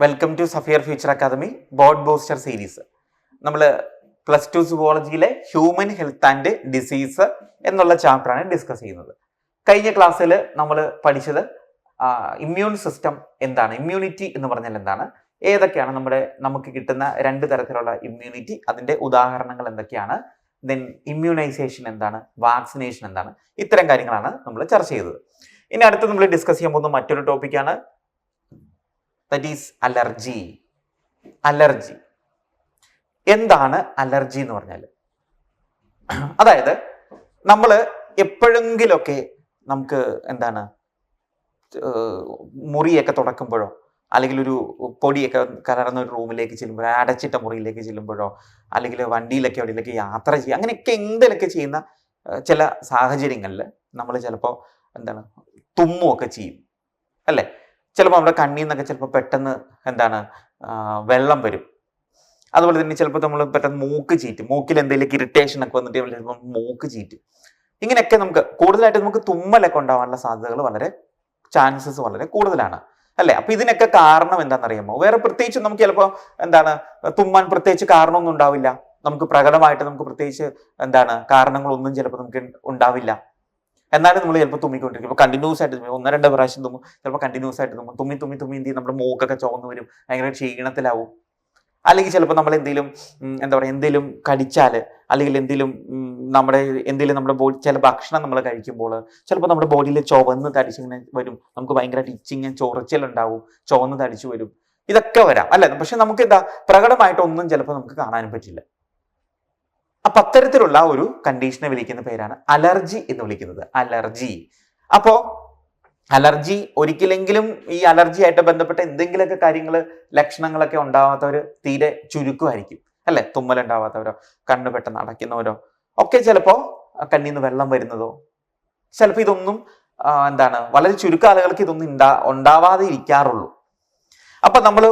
Welcome to sapphire future academy board booster series. നമ്മൾ +2 സുവോളജിയിലെ human health and disease എന്നുള്ള ചാപ്റ്ററാണ് ഡിസ്കസ് ചെയ്യുന്നത്. കഴിഞ്ഞ ക്ലാസ്സിൽ നമ്മൾ പഠിച്ചത് ഇമ്മ്യൂൺ സിസ്റ്റം എന്താണ്, ഇമ്മ്യൂണിറ്റി എന്ന് പറഞ്ഞാൽ എന്താണ്, ഏതൊക്കെയാണ് നമുക്ക് കിട്ടുന്ന രണ്ട് തരത്തിലുള്ള ഇമ്മ്യൂണിറ്റി, അതിൻ്റെ ഉദാഹരണങ്ങൾ എന്തൊക്കെയാണ്, ദെൻ ഇമ്മ്യൂണൈസേഷൻ എന്താണ്, വാക്സിനേഷൻ എന്താണ്, ഇത്തരം കാര്യങ്ങളാണ് നമ്മൾ ചർച്ച ചെയ്തത്. ഇനി അടുത്ത് നമ്മൾ ഡിസ്കസ് ചെയ്യാൻ പോകുന്ന മറ്റൊരു ടോപ്പിക്കാണ് ദാറ്റ് ഈസ് അലർജി. അലർജി എന്താണ്? അലർജി എന്ന് പറഞ്ഞാൽ അതായത് നമ്മൾ എപ്പോഴെങ്കിലൊക്കെ നമുക്ക് എന്താണ് മുറിയൊക്കെ തുടക്കുമ്പോഴോ അല്ലെങ്കിൽ ഒരു പൊടിയൊക്കെ കലർന്ന ഒരു റൂമിലേക്ക് ചെല്ലുമ്പോഴോ, അടച്ചിട്ട മുറിയിലേക്ക് ചെല്ലുമ്പോഴോ, അല്ലെങ്കിൽ വണ്ടിയിലൊക്കെ എവിടെയൊക്കെ യാത്ര ചെയ്യുക, അങ്ങനെയൊക്കെ എന്തെങ്കിലുമൊക്കെ ചെയ്യുന്ന ചില സാഹചര്യങ്ങളിൽ നമ്മൾ ചിലപ്പോൾ എന്താണ് തുമ്മുമൊക്കെ ചെയ്യും അല്ലേ. ചിലപ്പോൾ നമ്മുടെ കണ്ണിൽ നിന്നൊക്കെ ചിലപ്പോൾ പെട്ടെന്ന് വെള്ളം വരും. അതുപോലെ തന്നെ ചിലപ്പോൾ നമ്മൾ പെട്ടെന്ന് മൂക്ക് ചീറ്റും, മൂക്കിൽ എന്തെങ്കിലും ഇറിറ്റേഷൻ ഒക്കെ വന്നിട്ട് ചിലപ്പോൾ മൂക്ക് ചീറ്റും. ഇങ്ങനെയൊക്കെ നമുക്ക് കൂടുതലായിട്ട് നമുക്ക് തുമ്മലൊക്കെ ഉണ്ടാവാനുള്ള സാധ്യതകൾ ചാൻസസ് വളരെ കൂടുതലാണ് അല്ലേ. അപ്പൊ ഇതിനൊക്കെ കാരണം എന്താണെന്നറിയാമോ? വേറെ പ്രത്യേകിച്ച് നമുക്ക് ചിലപ്പോൾ തുമ്മാൻ പ്രത്യേകിച്ച് കാരണമൊന്നും ഉണ്ടാവില്ല. നമുക്ക് പ്രകടമായിട്ട് നമുക്ക് പ്രത്യേകിച്ച് കാരണങ്ങളൊന്നും ചിലപ്പോൾ നമുക്ക് ഉണ്ടാവില്ല. എന്നാലും നമ്മൾ ചിലപ്പോൾ തുമ്മിക്കൊണ്ടിരിക്കും. ഇപ്പോൾ കണ്ടിന്യൂസ് ആയിട്ട് തുമ്മി 1-2 പ്രാവശ്യം തുമ്മും, ചിലപ്പോൾ കണ്ടിന്യൂസ് ആയിട്ട് തുമ്മും. തുമ്മി എന്ത് ചെയ്യും, നമ്മുടെ മൂക്കൊക്കെ ചുവന്ന് വരും, ഭയങ്കര ക്ഷീണത്തിലാവും. അല്ലെങ്കിൽ ചിലപ്പോൾ നമ്മൾ എന്തെങ്കിലും കടിച്ചാൽ, അല്ലെങ്കിൽ നമ്മുടെ ബോഡി ചില ഭക്ഷണം നമ്മൾ കഴിക്കുമ്പോൾ ചിലപ്പോൾ നമ്മുടെ ബോഡിയിൽ ചുവന്ന് തടിച്ചിങ്ങനെ വരും, നമുക്ക് ഭയങ്കര ഇച്ചിങ് ചൊറിച്ചിലുണ്ടാവും, ചുവന്ന് തടിച്ചു വരും. ഇതൊക്കെ വരാം അല്ലേ. പക്ഷെ നമുക്ക് പ്രകടമായിട്ടൊന്നും ചിലപ്പോൾ നമുക്ക് കാണാനും പറ്റില്ല. അപ്പൊ അത്തരത്തിലുള്ള ഒരു കണ്ടീഷനെ വിളിക്കുന്ന പേരാണ് അലർജി എന്ന് വിളിക്കുന്നത്. അലർജി. അപ്പോ അലർജി ഒരിക്കലെങ്കിലും ഈ അലർജി ആയിട്ട് ബന്ധപ്പെട്ട എന്തെങ്കിലുമൊക്കെ ലക്ഷണങ്ങളൊക്കെ ഉണ്ടാവാത്തവർ തീരെ ചുരുക്കമായിരിക്കും അല്ലെ. തുമ്മലുണ്ടാവാത്തവരോ, കണ്ണ് പെട്ടെന്ന് അടയ്ക്കുന്നവരോ ഒക്കെ ചിലപ്പോ കണ്ണിൽ നിന്ന് വെള്ളം വരുന്നതോ, ചിലപ്പോൾ ഇതൊന്നും വളരെ ചുരുക്കം ആളുകൾക്ക് ഇതൊന്നും ഉണ്ടാവാതെ ഇരിക്കാറുള്ളൂ. അപ്പൊ നമ്മൾ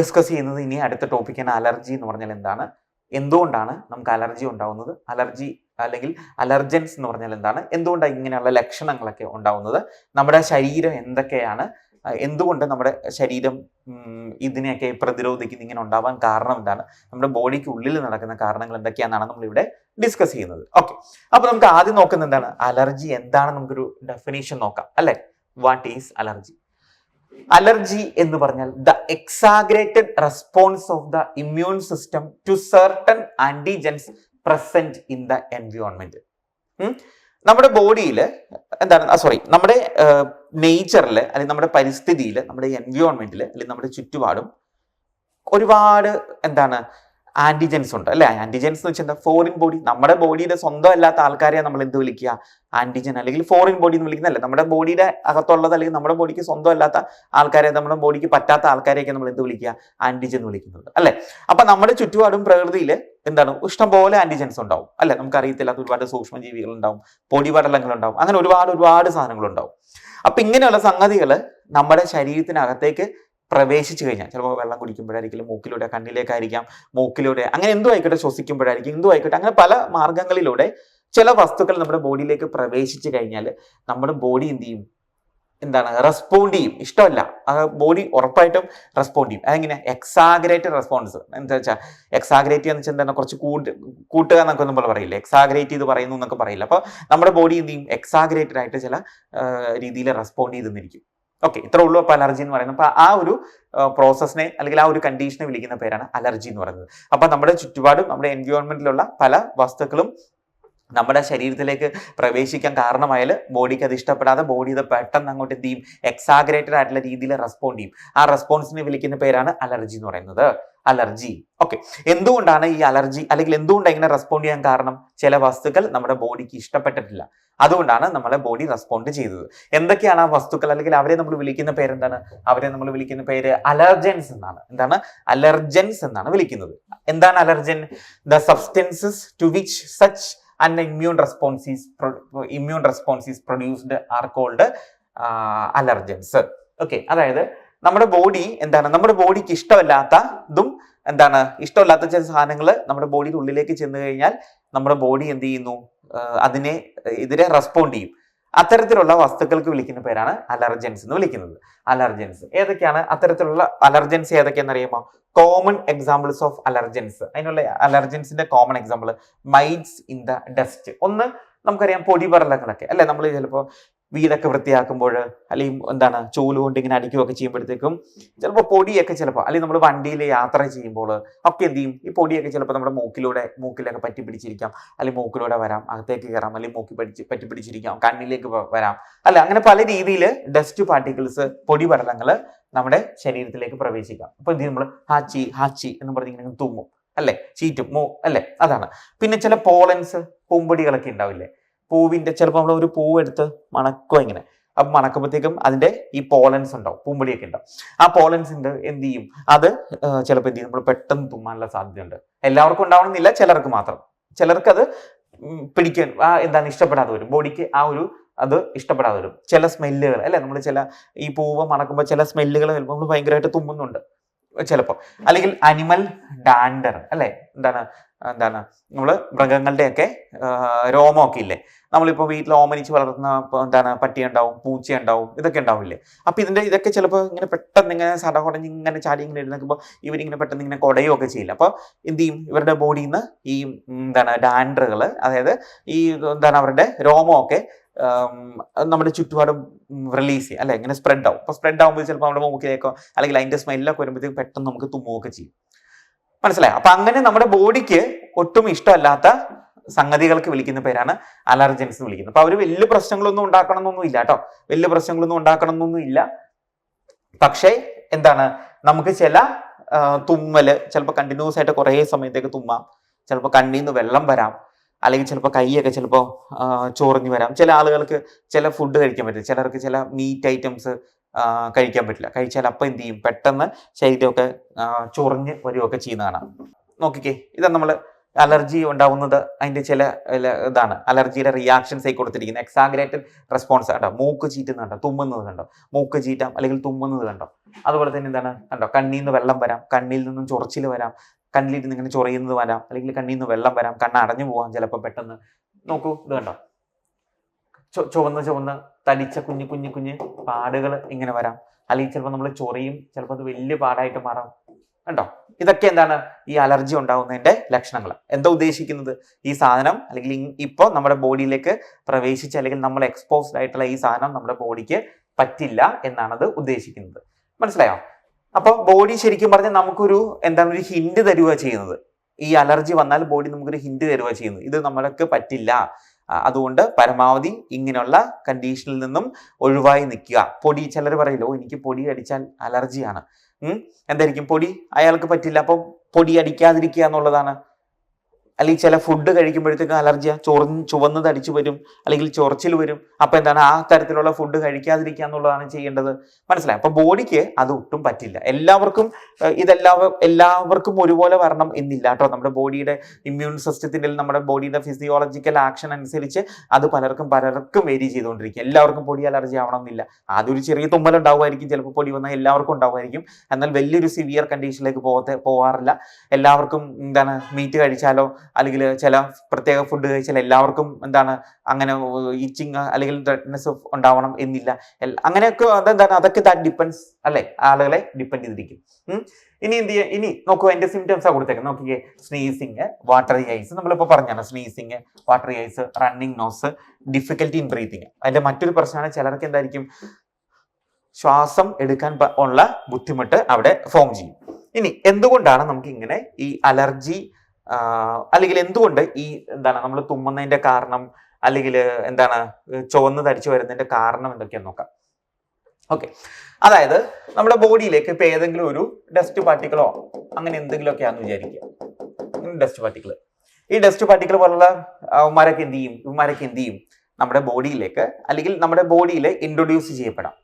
ഡിസ്കസ് ചെയ്യുന്നത് ഇനി അടുത്ത ടോപ്പിക്കാണ് അലർജി എന്ന് പറഞ്ഞാൽ എന്താണ്, എന്തുകൊണ്ടാണ് നമുക്ക് അലർജി ഉണ്ടാവുന്നത്, അലർജി അല്ലെങ്കിൽ അലർജൻസ് എന്ന് പറഞ്ഞാൽ എന്താണ്, എന്തുകൊണ്ടാണ് ഇങ്ങനെയുള്ള ലക്ഷണങ്ങളൊക്കെ ഉണ്ടാവുന്നത്, നമ്മുടെ ശരീരം എന്തൊക്കെയാണ്, എന്തുകൊണ്ട് നമ്മുടെ ശരീരം ഇതിനെയൊക്കെ പ്രതിരോധിക്കുന്ന ഇങ്ങനെ ഉണ്ടാവാൻ കാരണം എന്താണ്, നമ്മുടെ ബോഡിക്ക് ഉള്ളിൽ നടക്കുന്ന കാരണങ്ങൾ എന്തൊക്കെയാണെന്നാണ് നമ്മളിവിടെ ഡിസ്കസ് ചെയ്യുന്നത്. ഓക്കെ, അപ്പൊ നമുക്ക് ആദ്യം നോക്കുന്ന എന്താണ് അലർജി, എന്താണ് നമുക്കൊരു ഡെഫിനേഷൻ നോക്കാം അല്ലെ. What is allergy? അലർജി എന്ന് പറഞ്ഞാൽ the exaggerated response of the immune system to certain antigens present in the environment. നമ്മുടെ ബോഡിയിൽ നമ്മുടെ നേച്ചറിൽ അല്ലെങ്കിൽ നമ്മുടെ പരിസ്ഥിതിയിൽ, നമ്മുടെ എൻവയോൺമെന്റിൽ അല്ലെങ്കിൽ നമ്മുടെ ചുറ്റുപാടും ഒരുപാട് ആന്റിജൻസ് ഉണ്ട് അല്ലെ. ആന്റിജൻസ് എന്ന് വെച്ചാൽ ഫോറിൻ ബോഡി, നമ്മുടെ ബോഡിയുടെ സ്വന്തം അല്ലാത്ത ആൾക്കാരെയാണ് നമ്മൾ എന്ത് വിളിക്കുക, ആന്റിജൻ അല്ലെങ്കിൽ ഫോറിൻ ബോഡി എന്ന് വിളിക്കുന്നതല്ലേ. നമ്മുടെ ബോഡിയുടെ അകത്തുള്ളത് അല്ലെങ്കിൽ നമ്മുടെ ബോഡിക്ക് സ്വന്തം അല്ലാത്ത ആൾക്കാരെ, നമ്മുടെ ബോഡിക്ക് പറ്റാത്ത ആൾക്കാരെയൊക്കെ നമ്മൾ എന്ത് വിളിക്കുക, ആന്റിജൻ എന്ന് വിളിക്കുന്നത് അല്ലെ. അപ്പൊ നമ്മുടെ ചുറ്റുപാടും പ്രകൃതിയിൽ ഇഷ്ടംപോലെ ആന്റിജൻസ് ഉണ്ടാവും അല്ലെ. നമുക്ക് അറിയത്തില്ലാത്ത ഒരുപാട് സൂക്ഷ്മജീവികൾ ഉണ്ടാവും, പൊടിപടലങ്ങൾ ഉണ്ടാവും, അങ്ങനെ ഒരുപാട് സാധനങ്ങൾ ഉണ്ടാവും. അപ്പൊ ഇങ്ങനെയുള്ള സംഗതികൾ നമ്മുടെ ശരീരത്തിനകത്തേക്ക് പ്രവേശിച്ചു കഴിഞ്ഞാൽ, ചിലപ്പോൾ വെള്ളം കുടിക്കുമ്പോഴായിരിക്കും, മൂക്കിലൂടെ, കണ്ണിലേക്കായിരിക്കാം, മൂക്കിലൂടെ, അങ്ങനെ എന്തും ആയിക്കോട്ടെ, ശ്വസിക്കുമ്പോഴായിരിക്കും, എന്തും ആയിക്കോട്ടെ, അങ്ങനെ പല മാർഗങ്ങളിലൂടെ ചില വസ്തുക്കൾ നമ്മുടെ ബോഡിയിലേക്ക് പ്രവേശിച്ചു കഴിഞ്ഞാൽ നമ്മുടെ ബോഡി എന്ത് ചെയ്യും, റെസ്പോണ്ട് ചെയ്യും. ഇഷ്ടമല്ല, ബോഡി ഉറപ്പായിട്ടും റെസ്പോണ്ട് ചെയ്യും. അതെങ്ങനെ? Exaggerated response. എന്താ വെച്ചാൽ എക്സാഗ്രേറ്റ് എന്ന് വെച്ചാൽ കുറച്ച് കൂട്ടുക എന്നൊക്കെ നമ്മൾ പറയില്ല, എക്സാഗ്രേറ്റ് ചെയ്ത് പറയുന്നു എന്നൊക്കെ പറയില്ല. അപ്പൊ നമ്മുടെ ബോഡി എന്ത് ചെയ്യും, എക്സാഗ്രേറ്റഡ് ആയിട്ട് ചില രീതിയിൽ റെസ്പോണ്ട് ചെയ്തെന്നിരിക്കും. ഓക്കെ, ഇത്ര ഉള്ളൂ അപ്പൊ അലർജി എന്ന് പറയുന്നത്. അപ്പൊ ആ ഒരു പ്രോസസ്സിനെ അല്ലെങ്കിൽ ആ ഒരു കണ്ടീഷനെ വിളിക്കുന്ന പേരാണ് അലർജി എന്ന് പറയുന്നത്. അപ്പൊ നമ്മുടെ ചുറ്റുപാടും നമ്മുടെ എൻവയോൺമെന്റിലുള്ള പല വസ്തുക്കളും നമ്മുടെ ശരീരത്തിലേക്ക് പ്രവേശിക്കാൻ കാരണമായാൽ ബോഡിക്ക് അത് ഇഷ്ടപ്പെടാതെ ബോഡി ഇത് പെട്ടെന്ന് അങ്ങോട്ട് എന്ത് ചെയ്യും, എക്സാഗ്രേറ്റഡ് ആയിട്ടുള്ള രീതിയിൽ റെസ്പോണ്ട് ചെയ്യും. ആ റെസ്പോൺസിനെ വിളിക്കുന്ന പേരാണ് അലർജി എന്ന് പറയുന്നത്. അലർജി. ഓക്കെ, എന്തുകൊണ്ടാണ് ഈ അലർജി അല്ലെങ്കിൽ എന്തുകൊണ്ടാണ് ഇങ്ങനെ റെസ്പോണ്ട് ചെയ്യാൻ കാരണം? ചില വസ്തുക്കൾ നമ്മുടെ ബോഡിക്ക് ഇഷ്ടപ്പെട്ടിട്ടില്ല, അതുകൊണ്ടാണ് നമ്മളെ ബോഡി റെസ്പോണ്ട് ചെയ്തത്. എന്തൊക്കെയാണ് ആ വസ്തുക്കൾ, അല്ലെങ്കിൽ അവരെ നമ്മൾ വിളിക്കുന്ന പേരെന്താണ്? അവരെ നമ്മൾ വിളിക്കുന്ന പേര് അലർജൻസ് എന്നാണ്. അലർജൻസ് എന്നാണ് വിളിക്കുന്നത്. എന്താണ് allergen? The substances to which such an immune response is produced are called allergens. Okay, അതായത് നമ്മുടെ ബോഡി നമ്മുടെ ബോഡിക്ക് ഇഷ്ടമല്ലാത്തതും ഇഷ്ടമല്ലാത്ത ചില സാധനങ്ങൾ നമ്മുടെ ബോഡിയുടെ ഉള്ളിലേക്ക് ചെന്ന് കഴിഞ്ഞാൽ നമ്മുടെ ബോഡി എന്ത് ചെയ്യുന്നു, അതിനെ എതിരെ റെസ്പോണ്ട് ചെയ്യും. അത്തരത്തിലുള്ള വസ്തുക്കൾക്ക് വിളിക്കുന്ന പേരാണ് അലർജൻസ് എന്ന് വിളിക്കുന്നത്. അലർജൻസ് ഏതൊക്കെയാണ്? അത്തരത്തിലുള്ള അലർജൻസ് ഏതൊക്കെയാണെന്ന് അറിയുമോ? Common examples of allergens. അതിനുള്ള അലർജൻസിന്റെ common example mites in the dust. ഒന്ന് നമുക്കറിയാം, പൊടിപടലങ്ങളൊക്കെ അല്ലെ. നമ്മൾ ചിലപ്പോൾ വീടൊക്കെ വൃത്തിയാക്കുമ്പോൾ അല്ലെങ്കിൽ ചൂല് കൊണ്ട് ഇങ്ങനെ അടിക്കുകയൊക്കെ ചെയ്യുമ്പോഴത്തേക്കും ചിലപ്പോൾ പൊടിയൊക്കെ അല്ലെങ്കിൽ നമ്മൾ വണ്ടിയിൽ യാത്ര ചെയ്യുമ്പോൾ ഒക്കെ എന്ത് ചെയ്യും, ഈ പൊടിയൊക്കെ ചിലപ്പോൾ നമ്മുടെ മൂക്കിലൊക്കെ പറ്റി പിടിച്ചിരിക്കാം, അല്ലെങ്കിൽ മൂക്കിലൂടെ വരാം, അകത്തേക്ക് കയറാം, അല്ലെങ്കിൽ പറ്റി പിടിച്ചിരിക്കാം, കണ്ണിലേക്ക് വരാം അങ്ങനെ പല രീതിയിൽ ഡസ്റ്റ് പാർട്ടിക്കിൾസ്, പൊടിപടലങ്ങൾ നമ്മുടെ ശരീരത്തിലേക്ക് പ്രവേശിക്കാം. അപ്പൊ എന്ത് ചെയ്യും, നമ്മൾ ഹാച്ചി ഹാച്ചി എന്ന് പറഞ്ഞ് ഇങ്ങനെ തുമ്മും അല്ലെ, ചീറ്റും അല്ലെ. അതാണ്. പിന്നെ ചില പോളൻസ്, പൂമ്പൊടികളൊക്കെ ഉണ്ടാവില്ലേ, പൂവിന്റെ ചിലപ്പോൾ നമ്മൾ ഒരു പൂവ് എടുത്ത് മണക്കുക ഇങ്ങനെ, അപ്പൊ മണക്കുമ്പോഴത്തേക്കും അതിന്റെ ഈ പോളൻസ് ഉണ്ടാവും, പൂമ്പൊടിയൊക്കെ ഉണ്ടാവും. ആ പോളൻസിന്റെ എന്ത് ചെയ്യും, അത് ചിലപ്പോൾ എന്ത് ചെയ്യും, നമ്മൾ പെട്ടെന്ന് തുമ്മാനുള്ള സാധ്യതയുണ്ട്. എല്ലാവർക്കും ഉണ്ടാവണമെന്നില്ല, ചിലർക്ക് മാത്രം. ചിലർക്ക് അത് പിടിക്കാൻ ഇഷ്ടപ്പെടാതെ വരും, ബോഡിക്ക് അത് ഇഷ്ടപ്പെടാതെ വരും. ചില സ്മെല്ലുകൾ അല്ലെ, നമ്മൾ ചില ഈ പൂവ് മണക്കുമ്പോൾ ചില സ്മെല്ലുകൾ വരുമ്പോൾ നമ്മൾ ഭയങ്കരമായിട്ട് തുമ്മുന്നുണ്ട് ചിലപ്പോൾ. അല്ലെങ്കിൽ അനിമൽ ഡാൻഡർ അല്ലെ, നമ്മള് മൃഗങ്ങളുടെയൊക്കെ രോമമൊക്കെ ഇല്ലേ, നമ്മളിപ്പോൾ വീട്ടിൽ ഓമനിച്ച് വളർത്തുന്ന പട്ടി ഉണ്ടാവും, പൂച്ച ഉണ്ടാവും, ഇതൊക്കെ ഉണ്ടാവില്ലേ. അപ്പൊ ഇതൊക്കെ ചിലപ്പോൾ ഇങ്ങനെ പെട്ടെന്ന് ഇങ്ങനെ സടകുടഞ്ഞ് ഇങ്ങനെ ചാടി ഇങ്ങനെ എഴുന്നേക്കുമ്പോൾ ഇവരിങ്ങനെ പെട്ടെന്ന് ഇങ്ങനെ കുടയുമൊക്കെ ചെയ്യില്ല. അപ്പൊ എന്ത് ചെയ്യും, ഇവരുടെ ബോഡിയിൽ നിന്ന് ഈ ഡാൻഡറുകൾ, അതായത് ഈ അവരുടെ രോമമൊക്കെ നമ്മുടെ ചുറ്റുപാടും റിലീസ് ചെയ്യും അല്ലെ, ഇങ്ങനെ സ്പ്രെഡ് ആവും. അപ്പൊ സ്പ്രെഡ് ആകുമ്പോൾ ചിലപ്പോൾ നമ്മുടെ മൂക്കിലേക്കോ അല്ലെങ്കിൽ അതിന്റെ സ്മെല്ലൊക്കെ വരുമ്പോഴത്തേക്ക് പെട്ടെന്ന് നമുക്ക് തുമ്മുകയൊക്കെ ചെയ്യും. മനസ്സിലായോ? അപ്പൊ അങ്ങനെ നമ്മുടെ ബോഡിക്ക് ഒട്ടും ഇഷ്ടമല്ലാത്ത സംഗതികൾക്ക് വിളിക്കുന്ന പേരാണ് അലർജൻസ് എന്ന് വിളിക്കുന്നത്. അപ്പൊ അവര് വലിയ പ്രശ്നങ്ങളൊന്നും ഉണ്ടാക്കണമെന്നൊന്നും ഇല്ല കേട്ടോ, വലിയ പ്രശ്നങ്ങളൊന്നും ഉണ്ടാക്കണമെന്നൊന്നും ഇല്ല. പക്ഷേ നമുക്ക് ചില തുമ്മല് ചിലപ്പോൾ കണ്ടിന്യൂസ് ആയിട്ട് കുറേ സമയത്തേക്ക് തുമ്മാം, ചിലപ്പോൾ കണ്ണിൽ നിന്ന് വെള്ളം വരാം, അല്ലെങ്കിൽ ചിലപ്പോൾ കൈയൊക്കെ ചിലപ്പോൾ ചൊറിഞ്ഞു വരാം. ചില ആളുകൾക്ക് ചില ഫുഡ് കഴിക്കാൻ പറ്റില്ല, ചിലർക്ക് ചില മീറ്റ് ഐറ്റംസ് കഴിക്കാൻ പറ്റില്ല. കഴിച്ചാൽ അപ്പം എന്ത് ചെയ്യും, പെട്ടെന്ന് ശരീരമൊക്കെ ചൊറിഞ്ഞ് വരികയൊക്കെ ചെയ്യുന്നതാണ്. നോക്കിക്കേ, ഇതാണ് നമ്മൾ അലർജി ഉണ്ടാവുന്നത്, അതിന്റെ ചില അലർജിയുടെ റിയാക്ഷൻസ് ആയി കൊടുത്തിരിക്കുന്നത്. എക്സാഗ്രേറ്റഡ് റെസ്പോൺസ് കണ്ടോ, മൂക്ക് ചീറ്റുന്നത് കണ്ടോ, തുമ്മുന്നത് കണ്ടോ, മൂക്ക് ചീറ്റാം അല്ലെങ്കിൽ തുമ്മുന്നത് കണ്ടോ. അതുപോലെ തന്നെ കണ്ടോ, കണ്ണിൽ നിന്ന് വെള്ളം വരാം, കണ്ണിൽ നിന്നും ചൊറിച്ചിൽ വരാം, കണ്ണിൽ നിന്ന് ഇങ്ങനെ ചൊറിയുന്നത് വരാം, അല്ലെങ്കിൽ കണ്ണിൽ നിന്ന് വെള്ളം വരാം, കണ്ണ് അടഞ്ഞു പോകാം ചിലപ്പോൾ പെട്ടെന്ന്. നോക്കൂ, ഇത് കണ്ടോ, ചുവന്ന് തടിച്ച കുഞ്ഞു പാടുകൾ ഇങ്ങനെ വരാം, അല്ലെങ്കിൽ ചിലപ്പോൾ നമ്മൾ ചൊറിയും, ചിലപ്പോൾ അത് വലിയ പാടായിട്ട് മാറാം. കണ്ടോ, ഇതൊക്കെ ഈ അലർജി ഉണ്ടാവുന്നതിന്റെ ലക്ഷണങ്ങൾ. എന്താ ഉദ്ദേശിക്കുന്നത്, ഈ സാധനം അല്ലെങ്കിൽ ഇപ്പോൾ നമ്മുടെ ബോഡിയിലേക്ക് പ്രവേശിച്ച് അല്ലെങ്കിൽ നമ്മൾ എക്സ്പോസ്ഡ് ആയിട്ടുള്ള ഈ സാധനം നമ്മുടെ ബോഡിക്ക് പറ്റില്ല എന്നാണത് ഉദ്ദേശിക്കുന്നത്. മനസ്സിലായോ? അപ്പൊ ബോഡി ശരിക്കും പറഞ്ഞാൽ നമുക്കൊരു ഒരു ഹിന്റ് തരുക ചെയ്യുന്നത്. ഈ അലർജി വന്നാൽ ബോഡി നമുക്കൊരു ഹിന്റ് തരുക ചെയ്യുന്നത്, ഇത് നമ്മൾക്ക് പറ്റില്ല, അതുകൊണ്ട് പരമാവധി ഇങ്ങനെയുള്ള കണ്ടീഷനിൽ നിന്നും ഒഴിവായി നിൽക്കുക. പൊടി, ചിലർ പറയില്ലോ എനിക്ക് പൊടി അടിച്ചാൽ അലർജിയാണ്. എന്തായിരിക്കും, പൊടി അയാൾക്ക് പറ്റില്ല, അപ്പം പൊടി അടിക്കാതിരിക്കുക എന്നുള്ളതാണ്. അല്ലെങ്കിൽ ചില ഫുഡ് കഴിക്കുമ്പോഴത്തേക്കും അലർജിയാ, ചുവന്നത് അടിച്ചു വരും, അല്ലെങ്കിൽ ചൊറിച്ചിൽ വരും. അപ്പൊ ആ തരത്തിലുള്ള ഫുഡ് കഴിക്കാതിരിക്കുക എന്നുള്ളതാണ് ചെയ്യേണ്ടത്. മനസ്സിലായി? അപ്പൊ ബോഡിക്ക് അത് ഒട്ടും പറ്റില്ല. എല്ലാവർക്കും ഒരുപോലെ വരണം എന്നില്ല കേട്ടോ. നമ്മുടെ ബോഡിയുടെ ഇമ്മ്യൂൺ സിസ്റ്റത്തിന്റെ, നമ്മുടെ ബോഡിയുടെ ഫിസിയോളജിക്കൽ ആക്ഷൻ അനുസരിച്ച് അത് പലർക്കും വേരി ചെയ്തുകൊണ്ടിരിക്കും. എല്ലാവർക്കും പൊടി അലർജി ആവണം എന്നില്ല. ആദ്യം ഒരു ചെറിയ തുമ്മൽ ഉണ്ടാവുമായിരിക്കും, ചിലപ്പോൾ പൊടി വന്നാൽ എല്ലാവർക്കും ഉണ്ടാവുമായിരിക്കും. എന്നാൽ വലിയൊരു സിവിയർ കണ്ടീഷനിലേക്ക് പോവാറില്ല. എല്ലാവർക്കും മീറ്റ് കഴിച്ചാലോ അല്ലെങ്കിൽ ചില പ്രത്യേക ഫുഡ് കഴിച്ചാൽ എല്ലാവർക്കും അങ്ങനെ ഇച്ചിങ് അല്ലെങ്കിൽ റെഡ്നെസ് ഉണ്ടാവണം എന്നില്ല. അങ്ങനെയൊക്കെ അതൊക്കെ ഡിപ്പെൻസ് അല്ലെ, ആളുകളെ ഡിപ്പെൻഡ് ചെയ്തിരിക്കും. ഇനി നോക്കൂ, എന്റെ സിംറ്റംസാ കൊടുത്തേക്ക്. നോക്കിക്കേ, സ്നീസിങ്, വാട്ടറി ഐസ്, നമ്മളിപ്പോ പറഞ്ഞാണ് sneezing, watery eyes, running nose, difficulty in breathing. അതിന്റെ മറ്റൊരു പ്രശ്നമാണ് ചിലർക്ക് എന്തായിരിക്കും, ശ്വാസം എടുക്കാൻ ഉള്ള ബുദ്ധിമുട്ട് അവിടെ ഫോം ചെയ്യും. ഇനി എന്തുകൊണ്ടാണ് നമുക്ക് ഇങ്ങനെ ഈ അലർജി അല്ലെങ്കിൽ എന്തുകൊണ്ട് ഈ നമ്മൾ തുമ്മുന്നതിന്റെ കാരണം അല്ലെങ്കിൽ ചുവന്ന് തടിച്ചു വരുന്നതിന്റെ കാരണം എന്തൊക്കെയാന്ന് നോക്കാം. ഓക്കെ, അതായത് നമ്മുടെ ബോഡിയിലേക്ക് ഇപ്പൊ ഏതെങ്കിലും ഒരു ഡസ്റ്റ് പാർട്ടിക്കിളോ അങ്ങനെ എന്തെങ്കിലുമൊക്കെയാണെന്ന് വിചാരിക്കുക. ഡസ്റ്റ് പാർട്ടിക്കിൾ, ഈ ഡസ്റ്റ് പാർട്ടിക്കിൾ പോലുള്ള ഇവന്മാരൊക്കെ എന്ത് ചെയ്യും, നമ്മുടെ ബോഡിയിലേക്ക് അല്ലെങ്കിൽ നമ്മുടെ ബോഡിയിൽ ഇൻട്രൊഡ്യൂസ് ചെയ്യപ്പെടാം.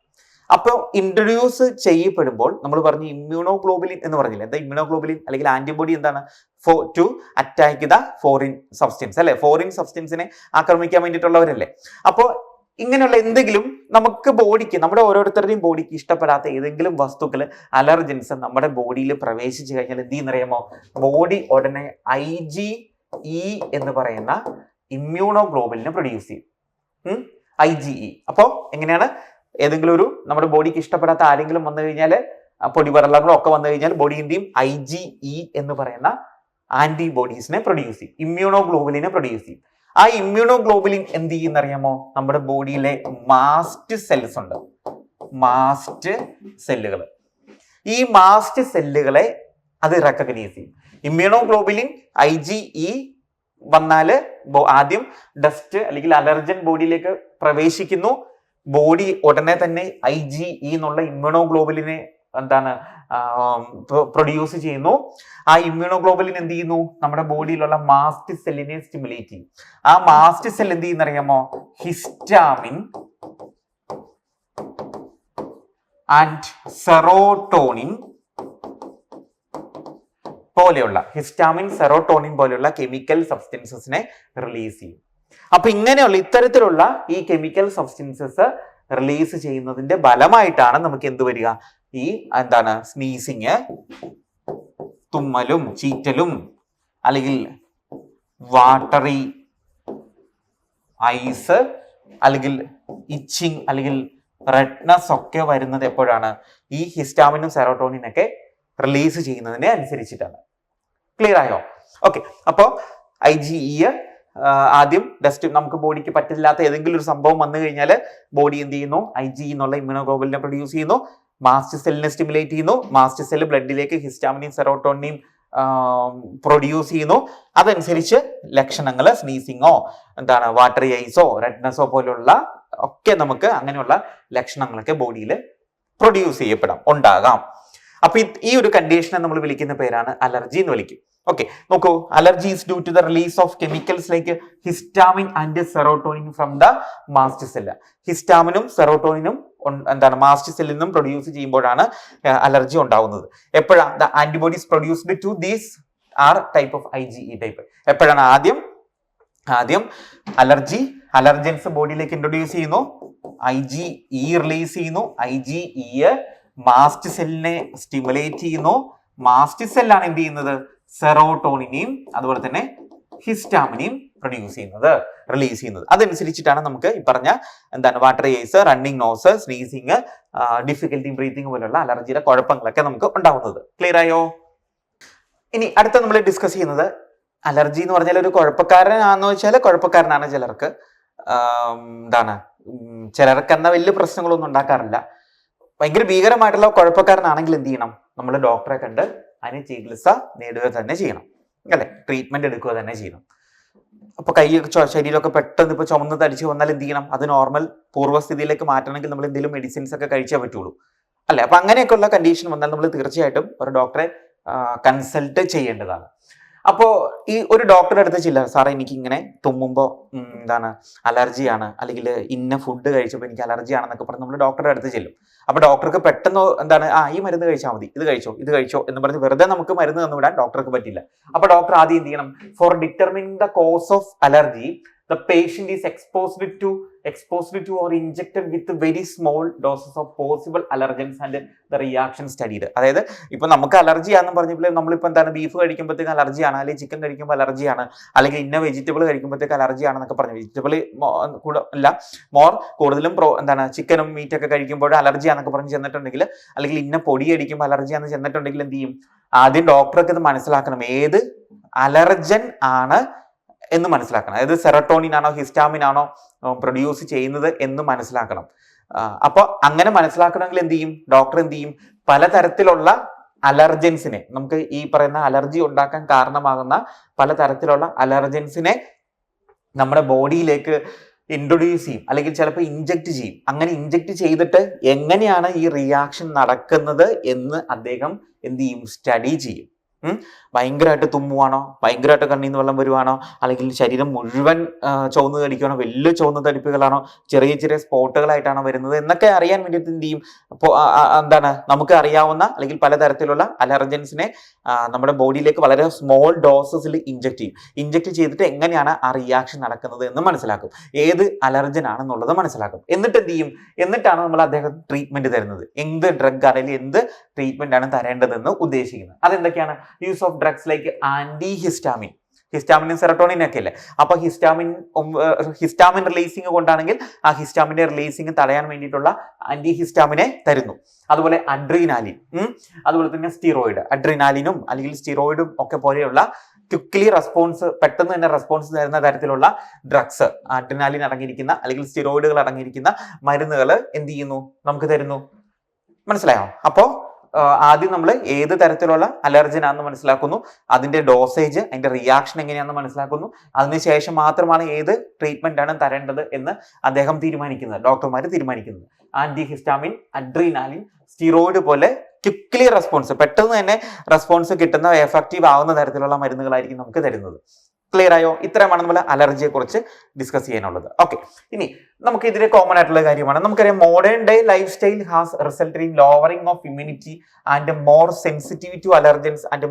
അപ്പോൾ ഇൻട്രൊഡ്യൂസ് ചെയ്യപ്പെടുമ്പോൾ നമ്മൾ പറഞ്ഞു ഇമ്മ്യൂണോഗ്ലോബുലിൻ എന്ന് പറഞ്ഞില്ല. എന്താ ഇമ്മ്യൂണോഗ്ലോബുലിൻ അല്ലെങ്കിൽ antibody to attack the foreign substance അല്ലെ, ഫോറിൻ സബ്സ്റ്റൻസിനെ ആക്രമിക്കാൻ വേണ്ടിയിട്ടുള്ളവരല്ലേ. അപ്പോൾ ഇങ്ങനെയുള്ള എന്തെങ്കിലും നമുക്ക് ബോഡിക്ക്, നമ്മുടെ ഓരോരുത്തരുടെയും ബോഡിക്ക് ഇഷ്ടപ്പെടാത്ത ഏതെങ്കിലും വസ്തുക്കൾ, അലർജൻസ് നമ്മുടെ ബോഡിയിൽ പ്രവേശിച്ചു കഴിഞ്ഞാൽ എന്ത് ചെയ്യുന്നറിയാമോ, ബോഡി ഉടനെ IgE എന്ന് പറയുന്ന ഇമ്മ്യൂണോഗ്ലോബുലിനെ പ്രൊഡ്യൂസ് ചെയ്യും. IgE. അപ്പോൾ എങ്ങനെയാണ്, ഏതെങ്കിലും ഒരു നമ്മുടെ ബോഡിക്ക് ഇഷ്ടപ്പെടാത്ത ആരെങ്കിലും വന്നു കഴിഞ്ഞാൽ, പൊടിപടലങ്ങളോ ഒക്കെ വന്നു കഴിഞ്ഞാൽ ബോഡി എന്ത് ചെയ്യും, IgE എന്ന് പറയുന്ന ആന്റിബോഡീസിനെ പ്രൊഡ്യൂസ് ചെയ്യും, ഇമ്മ്യൂണോഗ്ലോബുലിനെ പ്രൊഡ്യൂസ് ചെയ്യും. ആ ഇമ്മ്യൂണോഗ്ലോബുലിൻ എന്ത് ചെയ്യുന്ന അറിയാമോ, നമ്മുടെ ബോഡിയിലെ മാസ്റ്റ് സെൽസ് ഉണ്ട്, മാസ്റ്റ് സെല്ലുകൾ, ഈ മാസ്റ്റ് സെല്ലുകളെ അത് റെക്കഗ്നൈസ് ചെയ്യും. ഇമ്മ്യൂണോഗ്ലോബുലിൻ IgE വന്നാല് ആദ്യം ഡസ്റ്റ് അല്ലെങ്കിൽ അലർജൻ ബോഡിയിലേക്ക് പ്രവേശിക്കുന്നു. ബോഡി ഉടനെ തന്നെ IgE എന്നുള്ള ഇമ്മ്യൂണോഗ്ലോബുലിനെ പ്രൊഡ്യൂസ് ചെയ്യുന്നു. ആ ഇമ്മ്യൂണോഗ്ലോബുലിൻ എന്ത് ചെയ്യുന്നു, നമ്മുടെ ബോഡിയിലുള്ള മാസ്റ്റ് സെല്ലിനെ സ്റ്റിമുലേറ്റ് ചെയ്യും. ആ മാസ്റ്റ് സെൽ എന്ത് ചെയ്യുന്ന അറിയാമോ, ഹിസ്റ്റാമിൻ ആൻഡ് സെറോട്ടോണിൻ പോലെയുള്ള കെമിക്കൽ സബ്സ്റ്റൻസസിനെ റിലീസ് ചെയ്യും. അപ്പൊ ഇങ്ങനെയുള്ള ഇത്തരത്തിലുള്ള ഈ കെമിക്കൽ സബ്സ്റ്റൻസസ് റിലീസ് ചെയ്യുന്നതിന്റെ ഫലമായിട്ടാണ് നമുക്ക് എന്ത് വരിക, ഈ സ്നീസിങ്, തുമ്മലും ചീറ്റലും അല്ലെങ്കിൽ വാട്ടറി ഐസ് അല്ലെങ്കിൽ ഇച്ചിങ് അല്ലെങ്കിൽ റെഡ്നസ് ഒക്കെ വരുന്നത് എപ്പോഴാണ്, ഈ ഹിസ്റ്റാമിനും സെറോട്ടോണിനും ഒക്കെ റിലീസ് ചെയ്യുന്നതിനെ അനുസരിച്ചിട്ടാണ്. ക്ലിയർ ആയോ? ഓക്കെ. അപ്പോൾ IgE ആദ്യം ഡസ്റ്റ്, നമുക്ക് ബോഡിക്ക് പറ്റില്ലാത്ത ഏതെങ്കിലും ഒരു സംഭവം വന്നു കഴിഞ്ഞാൽ ബോഡി എന്ത് ചെയ്യുന്നു, IgE എന്നുള്ള ഇമ്മ്യൂണോഗ്ലോബുലിനെ പ്രൊഡ്യൂസ് ചെയ്യുന്നു, മാസ്റ്റ് സെല്ലിനെ സ്റ്റിമുലേറ്റ് ചെയ്യുന്നു, മാസ്റ്റ് സെല്ല് ബ്ലഡിലേക്ക് ഹിസ്റ്റാമിനെയും സെറോട്ടോണിനെയും പ്രൊഡ്യൂസ് ചെയ്യുന്നു. അതനുസരിച്ച് ലക്ഷണങ്ങൾ, സ്നീസിങ്ങോ വാട്ടറി ഐസോ റെഡ്നസോ പോലുള്ള ഒക്കെ നമുക്ക് അങ്ങനെയുള്ള ലക്ഷണങ്ങളൊക്കെ ബോഡിയിൽ പ്രൊഡ്യൂസ് ചെയ്യപ്പെടാം, ഉണ്ടാകാം. അപ്പൊ ഈ ഒരു കണ്ടീഷനെ നമ്മൾ വിളിക്കുന്ന പേരാണ് അലർജി എന്ന് വിളിക്കും. ഓക്കെ, നോക്കൂ, allergy is due to the release of chemicals like histamine and serotonin from the mast cell. ഹിസ്റ്റാമിനും സെറോട്ടോണിനും മാസ്റ്റ് സെല്ലിൽ നിന്നും പ്രൊഡ്യൂസ് ചെയ്യുമ്പോഴാണ് അലർജി ഉണ്ടാവുന്നത്. എപ്പോഴാണ് the antibodies produced to these are type of IgE type. എപ്പോഴാണ് ആദ്യം അലർജൻസ് ബോഡിയിലേക്ക് ഇൻട്രൊഡ്യൂസ് ചെയ്യുന്നു, IgE റിലീസ് ചെയ്യുന്നു, IgE മാസ്റ്റ് സെല്ലിനെ സ്റ്റിമുലേറ്റ് ചെയ്യുന്നു. മാസ്റ്റ് സെല്ലാണ് എന്ത് ചെയ്യുന്നത്, സെറോട്ടോണിനെയും അതുപോലെ തന്നെ ഹിസ്റ്റാമിനെയും റിലീസ് ചെയ്യുന്നത്. അതനുസരിച്ചിട്ടാണ് നമുക്ക് ഈ പറഞ്ഞ watery eyes, running nose, sneezing, difficulty breathing പോലുള്ള അലർജിയുടെ കുഴപ്പങ്ങളൊക്കെ നമുക്ക് ഉണ്ടാവുന്നത്. ക്ലിയർ ആയോ? ഇനി അടുത്ത നമ്മൾ ഡിസ്കസ് ചെയ്യുന്നത്, അലർജി എന്ന് പറഞ്ഞാൽ ഒരു കുഴപ്പക്കാരനാണെന്ന് വെച്ചാൽ കുഴപ്പക്കാരനാണ്. ചിലർക്ക് ചിലർക്ക് എന്നാൽ വലിയ പ്രശ്നങ്ങളൊന്നും ഉണ്ടാക്കാറില്ല. ഭയങ്കര ഭീകരമായിട്ടുള്ള കുഴപ്പക്കാരനാണെങ്കിൽ എന്ത് ചെയ്യണം, നമ്മൾ ഡോക്ടറെ കണ്ട് അതിന് ചികിത്സ നേടുക തന്നെ ചെയ്യണം, അല്ലെ, ട്രീറ്റ്മെന്റ് എടുക്കുക തന്നെ ചെയ്യണം. അപ്പൊ ശരീരമൊക്കെ പെട്ടെന്ന് ഇപ്പൊ ചുമന്ന് തടിച്ചു വന്നാൽ എന്ത് ചെയ്യണം, അത് നോർമൽ പൂർവ്വസ്ഥിതിയിലേക്ക് മാറ്റണമെങ്കിൽ നമ്മൾ എന്തെങ്കിലും മെഡിസിൻസ് ഒക്കെ കഴിച്ചേ പറ്റുള്ളൂ, അല്ലെ. അപ്പൊ അങ്ങനെയൊക്കെയുള്ള കണ്ടീഷൻ വന്നാൽ നമ്മൾ തീർച്ചയായിട്ടും ഒരു ഡോക്ടറെ കൺസൾട്ട് ചെയ്യേണ്ടതാണ്. അപ്പോൾ ഈ ഒരു ഡോക്ടറുടെ അടുത്ത് ചെല്ലുക, സാറേ എനിക്ക് ഇങ്ങനെ തുമ്മുമ്പോൾ അലർജിയാണ്, അല്ലെങ്കിൽ ഇന്ന ഫുഡ് കഴിച്ചപ്പോൾ എനിക്ക് അലർജിയാണെന്നൊക്കെ പറഞ്ഞ് നമ്മൾ ഡോക്ടറുടെ അടുത്ത് ചെല്ലും. അപ്പൊ ഡോക്ടർക്ക് പെട്ടെന്ന് ഈ മരുന്ന് കഴിച്ചാൽ മതി, ഇത് കഴിച്ചോ എന്ന് പറഞ്ഞ് വെറുതെ നമുക്ക് മരുന്ന് തന്നുവിടാൻ ഡോക്ടർക്ക് പറ്റില്ല. അപ്പൊ ഡോക്ടർ ആദ്യം എന്ത് ചെയ്യണം, four determining the cause of allergy the patient is exposed to or injected with very small doses of possible allergens and the reaction studied. അതായത് ഇപ്പൊ നമുക്ക് അലർജിയാണെന്ന് പറഞ്ഞപ്പോൾ നമ്മളിപ്പോ ബീഫ് കഴിക്കുമ്പോഴത്തേക്ക് അലർജിയാണ്, അല്ലെങ്കിൽ ചിക്കൻ കഴിക്കുമ്പോൾ അലർജിയാണ്, അല്ലെങ്കിൽ ഇന്ന വെജിറ്റബിൾ കഴിക്കുമ്പോഴത്തേക്ക് അലർജിയാണെന്നൊക്കെ പറഞ്ഞു. വെജിറ്റബിൾ കൂടുതലും ചിക്കനും മീറ്റൊക്കെ കഴിക്കുമ്പോൾ അലർജിയാന്നൊക്കെ പറഞ്ഞ് ചെന്നിട്ടുണ്ടെങ്കിൽ, അല്ലെങ്കിൽ ഇന്ന പൊടി അടിക്കുമ്പോൾ അലർജിയാന്ന് ചെന്നിട്ടുണ്ടെങ്കിൽ എന്ത് ചെയ്യും, ആദ്യം ഡോക്ടർക്ക് ഇത് മനസ്സിലാക്കണം, ഏത് അലർജൻ ആണ് എന്ന് മനസ്സിലാക്കണം. അതായത് സെറട്ടോണിൻ ആണോ ഹിസ്റ്റാമിൻ ആണോ പ്രൊഡ്യൂസ് ചെയ്യുന്നത് എന്ന് മനസ്സിലാക്കണം. അപ്പൊ അങ്ങനെ മനസ്സിലാക്കണമെങ്കിൽ എന്ത് ചെയ്യും, ഡോക്ടർ എന്ത് ചെയ്യും, പലതരത്തിലുള്ള അലർജൻസിനെ, നമുക്ക് ഈ പറയുന്ന അലർജി ഉണ്ടാക്കാൻ കാരണമാകുന്ന പലതരത്തിലുള്ള അലർജൻസിനെ നമ്മുടെ ബോഡിയിലേക്ക് ഇൻട്രൊഡ്യൂസ് ചെയ്യും, അല്ലെങ്കിൽ ചിലപ്പോൾ ഇൻജെക്ട് ചെയ്യും. അങ്ങനെ ഇൻജെക്ട് ചെയ്തിട്ട് എങ്ങനെയാണ് ഈ റിയാക്ഷൻ നടക്കുന്നത് എന്ന് അദ്ദേഹം എന്ത് ചെയ്യും, സ്റ്റഡി ചെയ്യും. ഭയങ്കരമായിട്ട് തുമ്മുവാണോ, ഭയങ്കരമായിട്ട് കണ്ണീന്ന് വെള്ളം വരുവാണോ, അല്ലെങ്കിൽ ശരീരം മുഴുവൻ ചുവന്ന് തടിക്കുകയാണോ, വലിയ ചുവന്ന തടിപ്പുകളാണോ, ചെറിയ ചെറിയ സ്പോട്ടുകളായിട്ടാണോ വരുന്നത് എന്നൊക്കെ അറിയാൻ വേണ്ടിയിട്ട് എന്ത് ചെയ്യും, നമുക്ക് അറിയാവുന്ന അല്ലെങ്കിൽ പലതരത്തിലുള്ള അലർജൻസിനെ നമ്മുടെ ബോഡിയിലേക്ക് വളരെ സ്മോൾ ഡോസസിൽ ഇൻജെക്ട് ചെയ്തിട്ട് എങ്ങനെയാണ് ആ റിയാക്ഷൻ നടക്കുന്നത് എന്ന് മനസ്സിലാക്കും, ഏത് അലർജൻ ആണെന്നുള്ളത് മനസ്സിലാക്കും. എന്നിട്ട് എന്ത് ചെയ്യും, എന്നിട്ടാണ് നമ്മൾ അദ്ദേഹം ട്രീറ്റ്മെന്റ് തരുന്നത്, എന്ത് ഡ്രഗ് അല്ലെങ്കിൽ എന്ത് ട്രീറ്റ്മെന്റ് ആണ് തരേണ്ടതെന്ന് ഉദ്ദേശിക്കുന്നത്. അതെന്തൊക്കെയാണ്, യൂസ് ഓഫ് ഡ്രഗ്സ് ലൈക്ക് ആന്റിഹിസ്റ്റാമിൻ. ഹിസ്റ്റാമിനും സെറട്ടോണിനും ഒക്കെ ഇല്ലേ. അപ്പൊ ഹിസ്റ്റാമിൻ റിലീസിങ് കൊണ്ടാണെങ്കിൽ ആ ഹിസ്റ്റാമിന്റെ റിലീസിങ് തടയാൻ വേണ്ടിയിട്ടുള്ള ആന്റി ഹിസ്റ്റാമിനെ തരുന്നു. അതുപോലെ അഡ്രീനാലിൻ, അതുപോലെ തന്നെ സ്റ്റിറോയിഡ്, അഡ്രീനാലിനും അല്ലെങ്കിൽ സ്റ്റിറോയിഡും ഒക്കെ പോലെയുള്ള ക്വിക്ലി റെസ്പോൺസ്, പെട്ടെന്ന് തന്നെ റെസ്പോൺസ് തരുന്ന തരത്തിലുള്ള ഡ്രഗ്സ്, അഡ്രിനാലിൻ അടങ്ങിയിരിക്കുന്ന അല്ലെങ്കിൽ സ്റ്റിറോയിഡുകൾ അടങ്ങിയിരിക്കുന്ന മരുന്നുകൾ എന്ത് ചെയ്യുന്നു, നമുക്ക് തരുന്നു. മനസ്സിലായോ? അപ്പോ ആദ്യം നമ്മൾ ഏത് തരത്തിലുള്ള അലർജനാണെന്ന് മനസ്സിലാക്കുന്നു, അതിന്റെ ഡോസേജ്, അതിന്റെ റിയാക്ഷൻ എങ്ങനെയാണെന്ന് മനസ്സിലാക്കുന്നു, അതിനുശേഷം മാത്രമാണ് ഏത് ട്രീറ്റ്മെന്റ് ആണ് തരേണ്ടത് എന്ന് അദ്ദേഹം തീരുമാനിക്കുന്നത്, ഡോക്ടർമാർ തീരുമാനിക്കുന്നത്. ആന്റി ഹിസ്റ്റാമിൻ, അഡ്രീനാലിൻ, സ്റ്റിറോയിഡ് പോലെ ക്വിക്ലി റെസ്പോൺസ്, പെട്ടെന്ന് തന്നെ റെസ്പോൺസ് കിട്ടുന്ന, എഫക്റ്റീവ് ആവുന്ന തരത്തിലുള്ള മരുന്നുകളായിരിക്കും നമുക്ക് തരുന്നത്. ക്ലിയർ ആയോ? ഇത്രയുമാണ് നമ്മൾ അലർജിയെ കുറിച്ച് ഡിസ്കസ് ചെയ്യാനുള്ളത്. ഓക്കെ, ഇനി നമുക്ക് ഇതിലെ കോമൺ ആയിട്ടുള്ള കാര്യമാണ്. നമുക്കറിയാം modern day lifestyle has resulted in lowering of immunity and more sensitivity to allergens and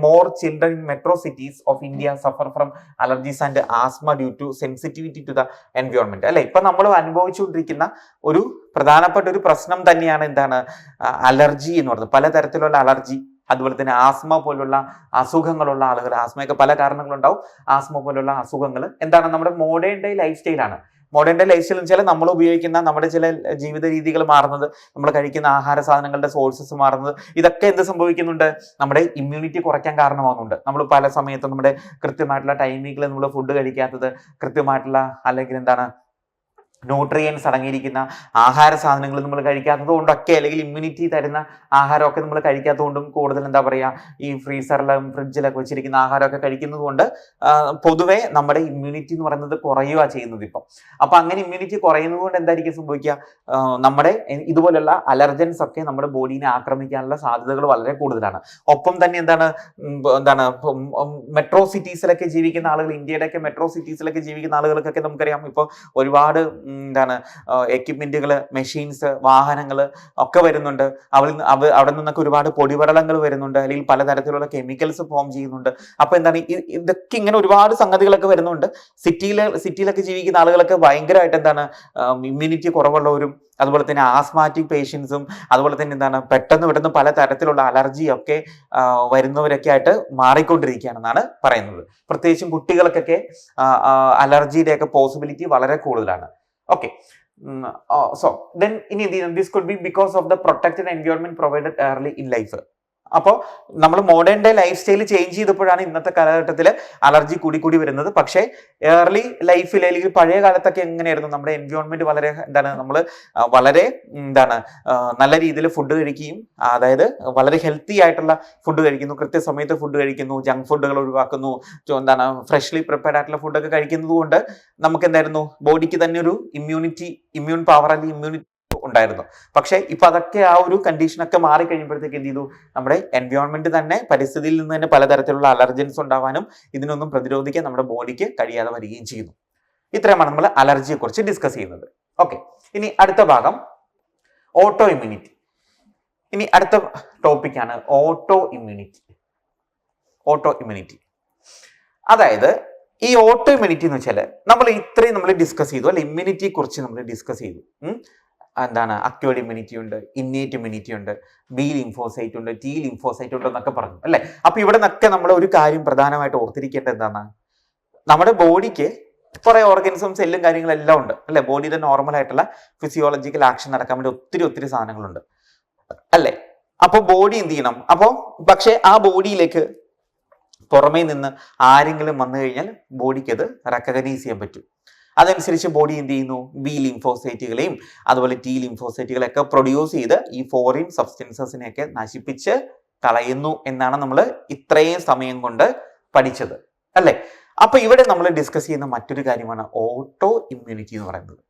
more children in metro cities of India suffer from allergies and asthma due to sensitivity to the environment. അല്ലെ, ഇപ്പൊ നമ്മൾ അനുഭവിച്ചുകൊണ്ടിരിക്കുന്ന ഒരു പ്രധാനപ്പെട്ട ഒരു പ്രശ്നം തന്നെയാണ് എന്താണ്, അലർജി എന്ന് പറയുന്നത്. പലതരത്തിലുള്ള അലർജി, അതുപോലെ തന്നെ ആസ്മ പോലുള്ള അസുഖങ്ങളുള്ള ആളുകൾ, ആസ്മയൊക്കെ പല കാരണങ്ങളുണ്ടാവും, ആസ്മ പോലുള്ള അസുഖങ്ങൾ എന്താണ്, നമ്മുടെ മോഡേൺ ഡേ ലൈഫ് സ്റ്റൈലാണ്. മോഡേൺ ഡേ ലൈഫ് സ്റ്റൈൽ എന്ന് വെച്ചാൽ നമ്മൾ ഉപയോഗിക്കുന്ന നമ്മുടെ ചില ജീവിത രീതികൾ മാറുന്നത്, നമ്മൾ കഴിക്കുന്ന ആഹാര സാധനങ്ങളുടെ സോഴ്സസ് മാറുന്നത്, ഇതൊക്കെ എന്ത് സംഭവിക്കുന്നുണ്ട്, നമ്മുടെ ഇമ്മ്യൂണിറ്റി കുറയ്ക്കാൻ കാരണമാകുന്നുണ്ട്. നമ്മൾ പല സമയത്തും നമ്മുടെ കൃത്യമായിട്ടുള്ള ടൈമിങ്ങിൽ നമ്മൾ ഫുഡ് കഴിക്കാത്തത്, കൃത്യമായിട്ടുള്ള അല്ലെങ്കിൽ എന്താണ് ന്യൂട്രിയൻസ് അടങ്ങിയിരിക്കുന്ന ആഹാര സാധനങ്ങൾ നമ്മൾ കഴിക്കാത്തത് കൊണ്ടൊക്കെ, അല്ലെങ്കിൽ ഇമ്മ്യൂണിറ്റി തരുന്ന ആഹാരമൊക്കെ നമ്മൾ കഴിക്കാത്തത് കൊണ്ടും, കൂടുതൽ എന്താ പറയുക, ഈ ഫ്രീസറിലും ഫ്രിഡ്ജിലൊക്കെ വെച്ചിരിക്കുന്ന ആഹാരമൊക്കെ കഴിക്കുന്നത് കൊണ്ട് പൊതുവെ നമ്മുടെ ഇമ്മ്യൂണിറ്റി എന്ന് പറയുന്നത് കുറയുക ചെയ്യുന്നത് ഇപ്പം. അപ്പൊ അങ്ങനെ ഇമ്മ്യൂണിറ്റി കുറയുന്നത് കൊണ്ട് എന്തായിരിക്കും സംഭവിക്കുക, നമ്മുടെ ഇതുപോലുള്ള അലർജൻസ് ഒക്കെ നമ്മുടെ ബോഡീനെ ആക്രമിക്കാനുള്ള സാധ്യതകൾ വളരെ കൂടുതലാണ്. ഒപ്പം തന്നെ എന്താണ് മെട്രോ സിറ്റീസിലൊക്കെ ജീവിക്കുന്ന ആളുകൾ, ഇന്ത്യയുടെയൊക്കെ മെട്രോ സിറ്റീസിലൊക്കെ ജീവിക്കുന്ന ആളുകൾക്കൊക്കെ നമുക്കറിയാം ഇപ്പോൾ ഒരുപാട് എക്യുപ്മെന്റുകൾ, മെഷീൻസ്, വാഹനങ്ങൾ ഒക്കെ വരുന്നുണ്ട്. അവിടെ നിന്നൊക്കെ ഒരുപാട് പൊടിപടലങ്ങൾ വരുന്നുണ്ട്, അല്ലെങ്കിൽ പലതരത്തിലുള്ള ഫോം ചെയ്യുന്നുണ്ട്. അപ്പൊ എന്താണ്, ഇതൊക്കെ ഇങ്ങനെ ഒരുപാട് സംഗതികളൊക്കെ വരുന്നുണ്ട്. സിറ്റിയിലൊക്കെ ജീവിക്കുന്ന ആളുകളൊക്കെ ഭയങ്കരമായിട്ട് എന്താണ്, ഇമ്മ്യൂണിറ്റി കുറവുള്ളവരും, അതുപോലെ തന്നെ ആസ്മാറ്റിക് പേഷ്യൻസും, അതുപോലെ തന്നെ എന്താണ് പെട്ടെന്ന് പല തരത്തിലുള്ള അലർജി ഒക്കെ വരുന്നവരൊക്കെ ആയിട്ട് മാറിക്കൊണ്ടിരിക്കുകയാണെന്നാണ് പറയുന്നത്. പ്രത്യേകിച്ചും കുട്ടികൾക്കൊക്കെ അലർജിയുടെ ഒക്കെ പോസിബിലിറ്റി വളരെ കൂടുതലാണ്. Okay. So then this could be because of the protected environment provided early in life. അപ്പോൾ നമ്മൾ modern day life style change ചെയ്തപ്പോഴാണ് ഇന്നത്തെ കാലഘട്ടത്തിൽ അലർജി കൂടി വരുന്നത്. പക്ഷേ ഏർലി ലൈഫിൽ അല്ലെങ്കിൽ പഴയ കാലത്തൊക്കെ എങ്ങനെയായിരുന്നു, നമ്മുടെ എൻവയോൺമെന്റ് വളരെ വളരെ നല്ല രീതിയിൽ ഫുഡ് കഴിക്കുകയും, അതായത് വളരെ ഹെൽത്തി ആയിട്ടുള്ള ഫുഡ് കഴിക്കുന്നു, കൃത്യസമയത്ത് ഫുഡ് കഴിക്കുന്നു, ജങ്ക് ഫുഡുകൾ ഒഴിവാക്കുന്നു, ഫ്രഷ്ലി പ്രിപ്പയർഡ് ആയിട്ടുള്ള ഫുഡൊക്കെ കഴിക്കുന്നത് കൊണ്ട് നമുക്ക് എന്തായിരുന്നു, ബോഡിക്ക് തന്നെ ഒരു ഇമ്മ്യൂൺ പവർ അല്ലെങ്കിൽ ഇമ്മ്യൂണിറ്റി ഉണ്ടായിരുന്നു. പക്ഷെ ഇപ്പൊ അതൊക്കെ ആ ഒരു കണ്ടീഷനൊക്കെ മാറി കഴിയുമ്പോഴത്തേക്ക് എന്ത് ചെയ്തു, നമ്മുടെ എൻവയോൺമെന്റ് തന്നെ, പരിസ്ഥിതിയിൽ നിന്ന് തന്നെ പലതരത്തിലുള്ള അലർജൻസ് ഉണ്ടാവാനും ഇതിനൊന്നും പ്രതിരോധിക്കാൻ നമ്മുടെ ബോഡിക്ക് കഴിയാതെ വരികയും ചെയ്യുന്നു. ഇത്രയുമാണ് നമ്മൾ അലർജിയെ കുറിച്ച് ഡിസ്കസ് ചെയ്യുന്നത്. ഓക്കെ, ഇനി അടുത്ത ഭാഗം ഓട്ടോ ഇമ്മ്യൂണിറ്റി. ഇനി അടുത്ത ടോപ്പിക്കാണ് ഓട്ടോ ഇമ്മ്യൂണിറ്റി. അതായത് ഈ ഓട്ടോ ഇമ്മ്യൂണിറ്റി എന്ന് വെച്ചാൽ നമ്മൾ ഡിസ്കസ് ചെയ്തു, അല്ലെ, ഇമ്മ്യൂണിറ്റിയെ കുറിച്ച് നമ്മൾ ഡിസ്കസ് ചെയ്തു. അക്വേർഡ് ഇമ്മ്യൂണിറ്റി ഉണ്ട്, ഇന്നേറ്റ് ഇമ്മ്യൂണിറ്റി ഉണ്ട്, ബി ലിംഫോസൈറ്റ് ഉണ്ട്, ടി ലിംഫോസൈറ്റ് ഉണ്ട് എന്നൊക്കെ പറഞ്ഞു, അല്ലെ. അപ്പൊ ഇവിടെ നിന്നൊക്കെ നമ്മൾ ഒരു കാര്യം പ്രധാനമായിട്ട് ഓർത്തിരിക്കേണ്ടത് എന്താണ്, നമ്മുടെ ബോഡിക്ക് കുറെ ഓർഗൻസും സെല്ലും കാര്യങ്ങളെല്ലാം ഉണ്ട്, അല്ലെ. ബോഡിയുടെ നോർമൽ ആയിട്ടുള്ള ഫിസിയോളജിക്കൽ ആക്ഷൻ നടക്കാൻ വേണ്ടി ഒത്തിരി സാധനങ്ങളുണ്ട്, അല്ലെ. അപ്പൊ ബോഡി എന്ത് ചെയ്യണം, പക്ഷെ ആ ബോഡിയിലേക്ക് പുറമേ നിന്ന് ആരെങ്കിലും വന്നു കഴിഞ്ഞാൽ ബോഡിക്ക് അത് റെക്കഗ്നൈസ് ചെയ്യാൻ പറ്റും. അതനുസരിച്ച് ബോഡി എന്ത് ചെയ്യുന്നു, ബി ലിംഫോസൈറ്റുകളെയും അതുപോലെ ടി ലിംഫോസൈറ്റുകളെയൊക്കെ പ്രൊഡ്യൂസ് ചെയ്ത് ഈ ഫോറിൻ സബ്സ്റ്റൻസസിനെയൊക്കെ നശിപ്പിച്ച് കളയുന്നു എന്നാണ് നമ്മൾ ഇത്രയും സമയം കൊണ്ട് പഠിച്ചത്, അല്ലെ. അപ്പൊ ഇവിടെ നമ്മൾ ഡിസ്കസ് ചെയ്യുന്ന മറ്റൊരു കാര്യമാണ് ഓട്ടോ ഇമ്മ്യൂണിറ്റി എന്ന് പറയുന്നത്.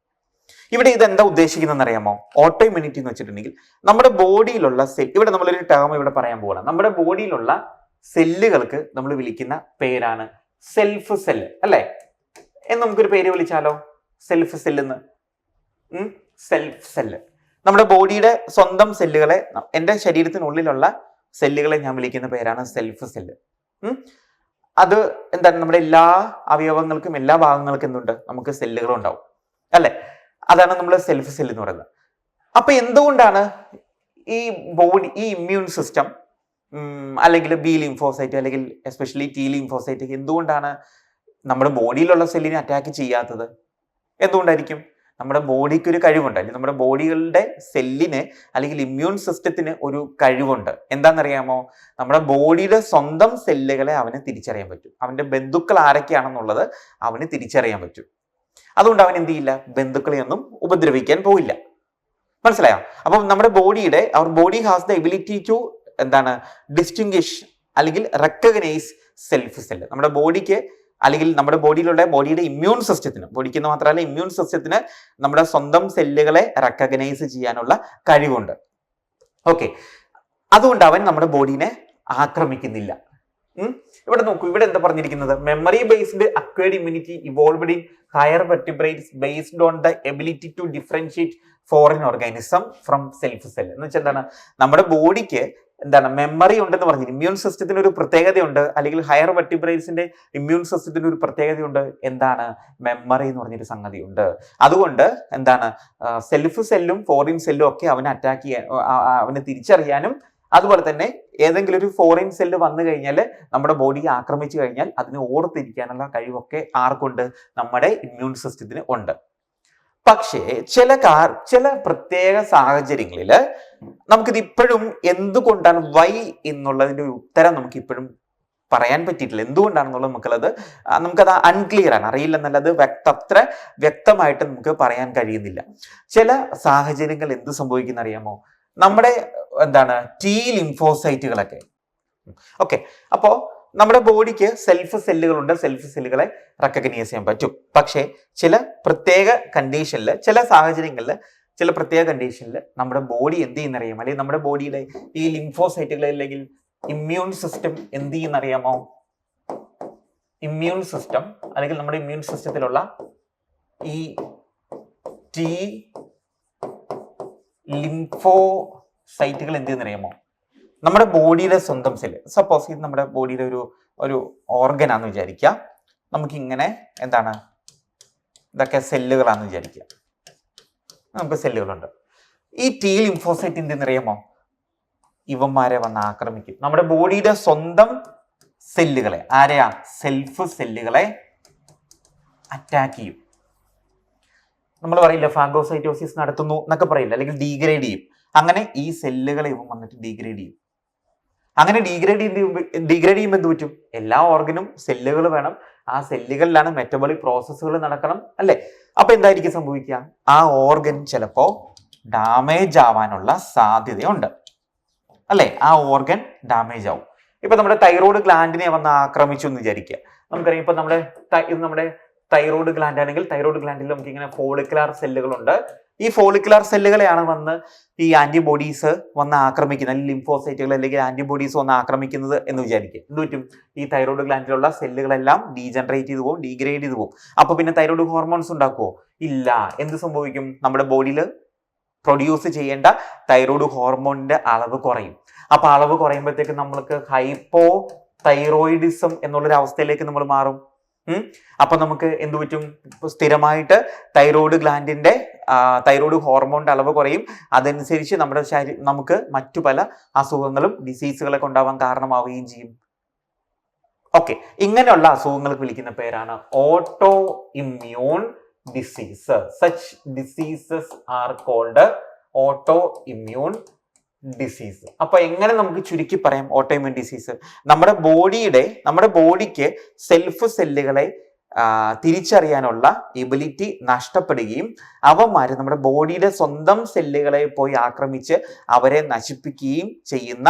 ഇവിടെ ഇതെന്താ ഉദ്ദേശിക്കുന്നതെന്ന് അറിയാമോ? ഓട്ടോ ഇമ്മ്യൂണിറ്റി എന്ന് വെച്ചിട്ടുണ്ടെങ്കിൽ നമ്മുടെ ബോഡിയിലുള്ള ഇവിടെ നമ്മളൊരു ടേം ഇവിടെ പറയാൻ പോകണം. നമ്മുടെ ബോഡിയിലുള്ള സെല്ലുകൾക്ക് നമ്മൾ വിളിക്കുന്ന പേരാണ് സെൽഫ് സെല്ല്, അല്ലെ. എന്ന് നമുക്കൊരു പേര് വിളിച്ചാലോ, സെൽഫ് സെല്ലെന്ന്. സെൽഫ് സെല്ല്, നമ്മുടെ ബോഡിയുടെ സ്വന്തം സെല്ലുകളെ, എൻ്റെ ശരീരത്തിനുള്ളിലുള്ള സെല്ലുകളെ ഞാൻ വിളിക്കുന്ന പേരാണ് സെൽഫ് സെല്ല്. അത് എന്താണ്, നമ്മുടെ എല്ലാ അവയവങ്ങൾക്കും എല്ലാ ഭാഗങ്ങൾക്കും എന്തുണ്ട്, നമുക്ക് സെല്ലുകൾ ഉണ്ടാവും, അല്ലെ. അതാണ് നമ്മൾ സെൽഫ് സെല്ല് എന്ന് പറയുന്നത്. അപ്പൊ എന്തുകൊണ്ടാണ് ഈ ഇമ്മ്യൂൺ സിസ്റ്റം അല്ലെങ്കിൽ ബി ലിംഫോസൈറ്റ് അല്ലെങ്കിൽ എസ്പെഷ്യലി ടി ലിംഫോസൈറ്റ് എന്തുകൊണ്ടാണ് നമ്മുടെ ബോഡിയിലുള്ള സെല്ലിനെ അറ്റാക്ക് ചെയ്യാത്തത്? എന്തുകൊണ്ടായിരിക്കും? നമ്മുടെ ബോഡിക്ക് ഒരു കഴിവുണ്ട്, അല്ലെങ്കിൽ നമ്മുടെ ബോഡികളുടെ സെല്ലിന് അല്ലെങ്കിൽ ഇമ്മ്യൂൺ സിസ്റ്റത്തിന് ഒരു കഴിവുണ്ട്. എന്താണെന്നറിയാമോ? നമ്മുടെ ബോഡിയുടെ സ്വന്തം സെല്ലുകളെ അവന് തിരിച്ചറിയാൻ പറ്റും. അവന്റെ ബന്ധുക്കൾ ആരൊക്കെയാണെന്നുള്ളത് അവന് തിരിച്ചറിയാൻ പറ്റും. അതുകൊണ്ട് അവൻ എന്ത് ചെയ്യില്ല? ബന്ധുക്കളെ ഒന്നും ഉപദ്രവിക്കാൻ പോയില്ല. മനസ്സിലായോ? അപ്പം നമ്മുടെ അവർ body has the ability to distinguish അല്ലെങ്കിൽ റെക്കഗ്നൈസ് സെൽഫ് സെല്ല്. നമ്മുടെ ബോഡിക്ക് അല്ലെങ്കിൽ നമ്മുടെ ബോഡിയുടെ ഇമ്മ്യൂൺ സിസ്റ്റത്തിന്, ബോഡിക്ക് മാത്രമല്ല ഇമ്മ്യൂൺ സിസ്റ്റത്തിന് നമ്മുടെ സ്വന്തം സെല്ലുകളെ റെക്കഗ്നൈസ് ചെയ്യാനുള്ള കഴിവുണ്ട്. ഓക്കെ, അതുകൊണ്ട് അവൻ നമ്മുടെ ബോഡീനെ ആക്രമിക്കുന്നില്ല. ഇവിടെ നോക്കൂ, ഇവിടെ എന്താ പറഞ്ഞിരിക്കുന്നത്? Memory based acquired immunity evolved in higher vertebrates based on the ability to differentiate foreign organism from self cell. എന്ന് വെച്ചാൽ എന്താണ്? നമ്മുടെ ബോഡിക്ക് മെമ്മറി ഉണ്ടെന്ന് പറഞ്ഞു. ഇമ്മ്യൂൺ സിസ്റ്റത്തിന് ഒരു പ്രത്യേകതയുണ്ട്, അല്ലെങ്കിൽ ഹയർ വെർട്ടിബ്രേറ്റ്സിന്റെ ഇമ്മ്യൂൺ സിസ്റ്റത്തിന് ഒരു പ്രത്യേകതയുണ്ട്. എന്താണ്? മെമ്മറി എന്ന് പറഞ്ഞൊരു സംഗതിയുണ്ട്. അതുകൊണ്ട് സെൽഫ് സെല്ലും ഫോറിൻ സെല്ലും ഒക്കെ അവനെ തിരിച്ചറിയാനും, അതുപോലെ തന്നെ ഏതെങ്കിലും ഒരു ഫോറിൻ സെല്ല് വന്നു കഴിഞ്ഞാൽ നമ്മുടെ ബോഡിയെ ആക്രമിച്ചു കഴിഞ്ഞാൽ അതിനെ ഓർത്തിരിക്കാനുള്ള കഴിവൊക്കെ ആർക്കുണ്ട്? നമ്മുടെ ഇമ്മ്യൂൺ സിസ്റ്റത്തിന് ഉണ്ട്. പക്ഷേ ചില പ്രത്യേക സാഹചര്യങ്ങളിൽ നമുക്കിത് ഇപ്പോഴും എന്തുകൊണ്ടാണ് വൈ എന്നുള്ളതിന്റെ ഒരു ഉത്തരം നമുക്ക് ഇപ്പോഴും പറയാൻ പറ്റിയിട്ടില്ല. എന്തുകൊണ്ടാണെന്നുള്ളത് നമുക്കത് അൺക്ലിയർ ആണ്, അറിയില്ല എന്നല്ലത് അത്ര വ്യക്തമായിട്ട് നമുക്ക് പറയാൻ കഴിയുന്നില്ല. ചില സാഹചര്യങ്ങൾ എന്ത് സംഭവിക്കുന്ന അറിയാമോ? നമ്മുടെ ടി ലിംഫോസൈറ്റുകളൊക്കെ ഓക്കെ, അപ്പോ നമ്മുടെ ബോഡിക്ക് സെൽഫ് സെല്ലുകളുണ്ട്, സെൽഫ് സെല്ലുകളെ റെക്കഗ്നൈസ് ചെയ്യാൻ പറ്റും. പക്ഷേ ചില പ്രത്യേക കണ്ടീഷനിൽ, ചില സാഹചര്യങ്ങളിൽ, ചില പ്രത്യേക കണ്ടീഷനിൽ നമ്മുടെ ബോഡി എന്ത് ചെയ്യുന്നറിയാമോ? അല്ലെങ്കിൽ നമ്മുടെ ബോഡിയിലെ ഈ ലിംഫോസൈറ്റുകൾ അല്ലെങ്കിൽ ഇമ്മ്യൂൺ സിസ്റ്റം എന്ത് ചെയ്യുന്നറിയാമോ? ഇമ്മ്യൂൺ സിസ്റ്റം അല്ലെങ്കിൽ നമ്മുടെ ഇമ്മ്യൂൺ സിസ്റ്റത്തിലുള്ള ഈ ടി ലിംഫോസൈറ്റുകൾ എന്ത് ചെയ്യുന്നറിയാമോ? നമ്മുടെ ബോഡിയുടെ സ്വന്തം സെല്ല്, സപ്പോസ് ഇത് നമ്മുടെ ബോഡിയുടെ ഒരു ഓർഗനാന്ന് വിചാരിക്കുക. നമുക്കിങ്ങനെ ഇതൊക്കെ സെല്ലുകളാണെന്ന് വിചാരിക്കുക. നമുക്ക് സെല്ലുകളുണ്ട്. ഈ ടി ലിംഫോസൈറ്റ് എന്തെന്നറിയാമോ? ഇവന്മാരെ വന്ന് ആക്രമിക്കും. നമ്മുടെ ബോഡിയുടെ സ്വന്തം സെല്ലുകളെ, ആരെയാ? സെൽഫ് സെല്ലുകളെ അറ്റാക്ക് ചെയ്യും. നമ്മൾ പറയില്ല ഫാഗോസൈറ്റോസിസ് നടത്തുന്നു എന്നൊക്കെ പറയില്ല, അല്ലെങ്കിൽ ഡീഗ്രേഡ് ചെയ്യും. അങ്ങനെ ഈ സെല്ലുകളെ ഇവൻ വന്നിട്ട് ഡീഗ്രേഡ് ചെയ്യും. അങ്ങനെ ഡീഗ്രേഡ് ചെയ്യുമ്പോൾ എന്ത് പറ്റും? എല്ലാ ഓർഗനും സെല്ലുകൾ വേണം. ആ സെല്ലുകളിലാണ് മെറ്റബോളിക് പ്രോസസ്സുകൾ നടക്കണം, അല്ലേ? അപ്പൊ എന്തായിരിക്കും സംഭവിക്കുക? ആ ഓർഗൻ ചിലപ്പോ ഡാമേജ് ആവാനുള്ള സാധ്യതയുണ്ട്, അല്ലെ? ആ ഓർഗൻ ഡാമേജ് ആവും. ഇപ്പൊ നമ്മുടെ തൈറോയ്ഡ് ഗ്ലാൻഡിനെ വന്ന് ആക്രമിച്ചു എന്ന് വിചാരിക്കുക. നമുക്കറിയാം ഇപ്പൊ നമ്മുടെ തൈറോയ്ഡ് ഗ്ലാൻഡ് ആണെങ്കിൽ തൈറോയ്ഡ് ഗ്ലാൻഡിൽ നമുക്ക് ഇങ്ങനെ ഫോളിക്കുലാർ സെല്ലുകളുണ്ട്. ഈ ഫോളിക്കുലാർ സെല്ലുകളെയാണ് വന്ന് ഈ ആന്റിബോഡീസ് വന്ന് ആക്രമിക്കുന്നത്, അല്ലെങ്കിൽ ലിംഫോസൈറ്റുകൾ അല്ലെങ്കിൽ ആന്റിബോഡീസ് വന്ന് ആക്രമിക്കുന്നത് എന്ന് വിചാരിക്കുക. എന്ത് പറ്റും? ഈ തൈറോയ്ഡ് ഗ്ലാൻഡിലുള്ള സെല്ലുകളെല്ലാം ഡീജനറേറ്റ് ചെയ്ത് പോകും, ഡീഗ്രേഡ് ചെയ്ത് പോകും. അപ്പൊ പിന്നെ തൈറോയ്ഡ് ഹോർമോൺസ് ഉണ്ടാക്കുമോ? ഇല്ല. എന്ത് സംഭവിക്കും? നമ്മുടെ ബോഡിയിൽ പ്രൊഡ്യൂസ് ചെയ്യേണ്ട തൈറോയ്ഡ് ഹോർമോണിന്റെ അളവ് കുറയും. അപ്പൊ അളവ് കുറയുമ്പോഴത്തേക്ക് നമ്മൾക്ക് ഹൈപ്പോ തൈറോയിഡിസം എന്നുള്ളൊരു അവസ്ഥയിലേക്ക് നമ്മൾ മാറും. അപ്പൊ നമുക്ക് എന്ത് പറ്റും? സ്ഥിരമായിട്ട് തൈറോയ്ഡ് ഹോർമോണിന്റെ അളവ് കുറയും. അതനുസരിച്ച് നമുക്ക് മറ്റു പല അസുഖങ്ങളും ഡിസീസുകളൊക്കെ ഉണ്ടാവാൻ കാരണമാവുകയും ചെയ്യും. ഓക്കെ, ഇങ്ങനെയുള്ള അസുഖങ്ങൾക്ക് വിളിക്കുന്ന പേരാണ് autoimmune disease. Such diseases are called autoimmune disease. അപ്പൊ എങ്ങനെ നമുക്ക് ചുരുക്കി പറയാം ഓട്ടോ ഇമ്മ്യൂൺ ഡിസീസ്? നമ്മുടെ ബോഡിക്ക് സെൽഫ് സെല്ലുകളെ തിരിച്ചറിയാനുള്ള എബിലിറ്റി നഷ്ടപ്പെടുകയും അവന്മാര് നമ്മുടെ ബോഡിയുടെ സ്വന്തം സെല്ലുകളെ പോയി ആക്രമിച്ച് അവരെ നശിപ്പിക്കുകയും ചെയ്യുന്ന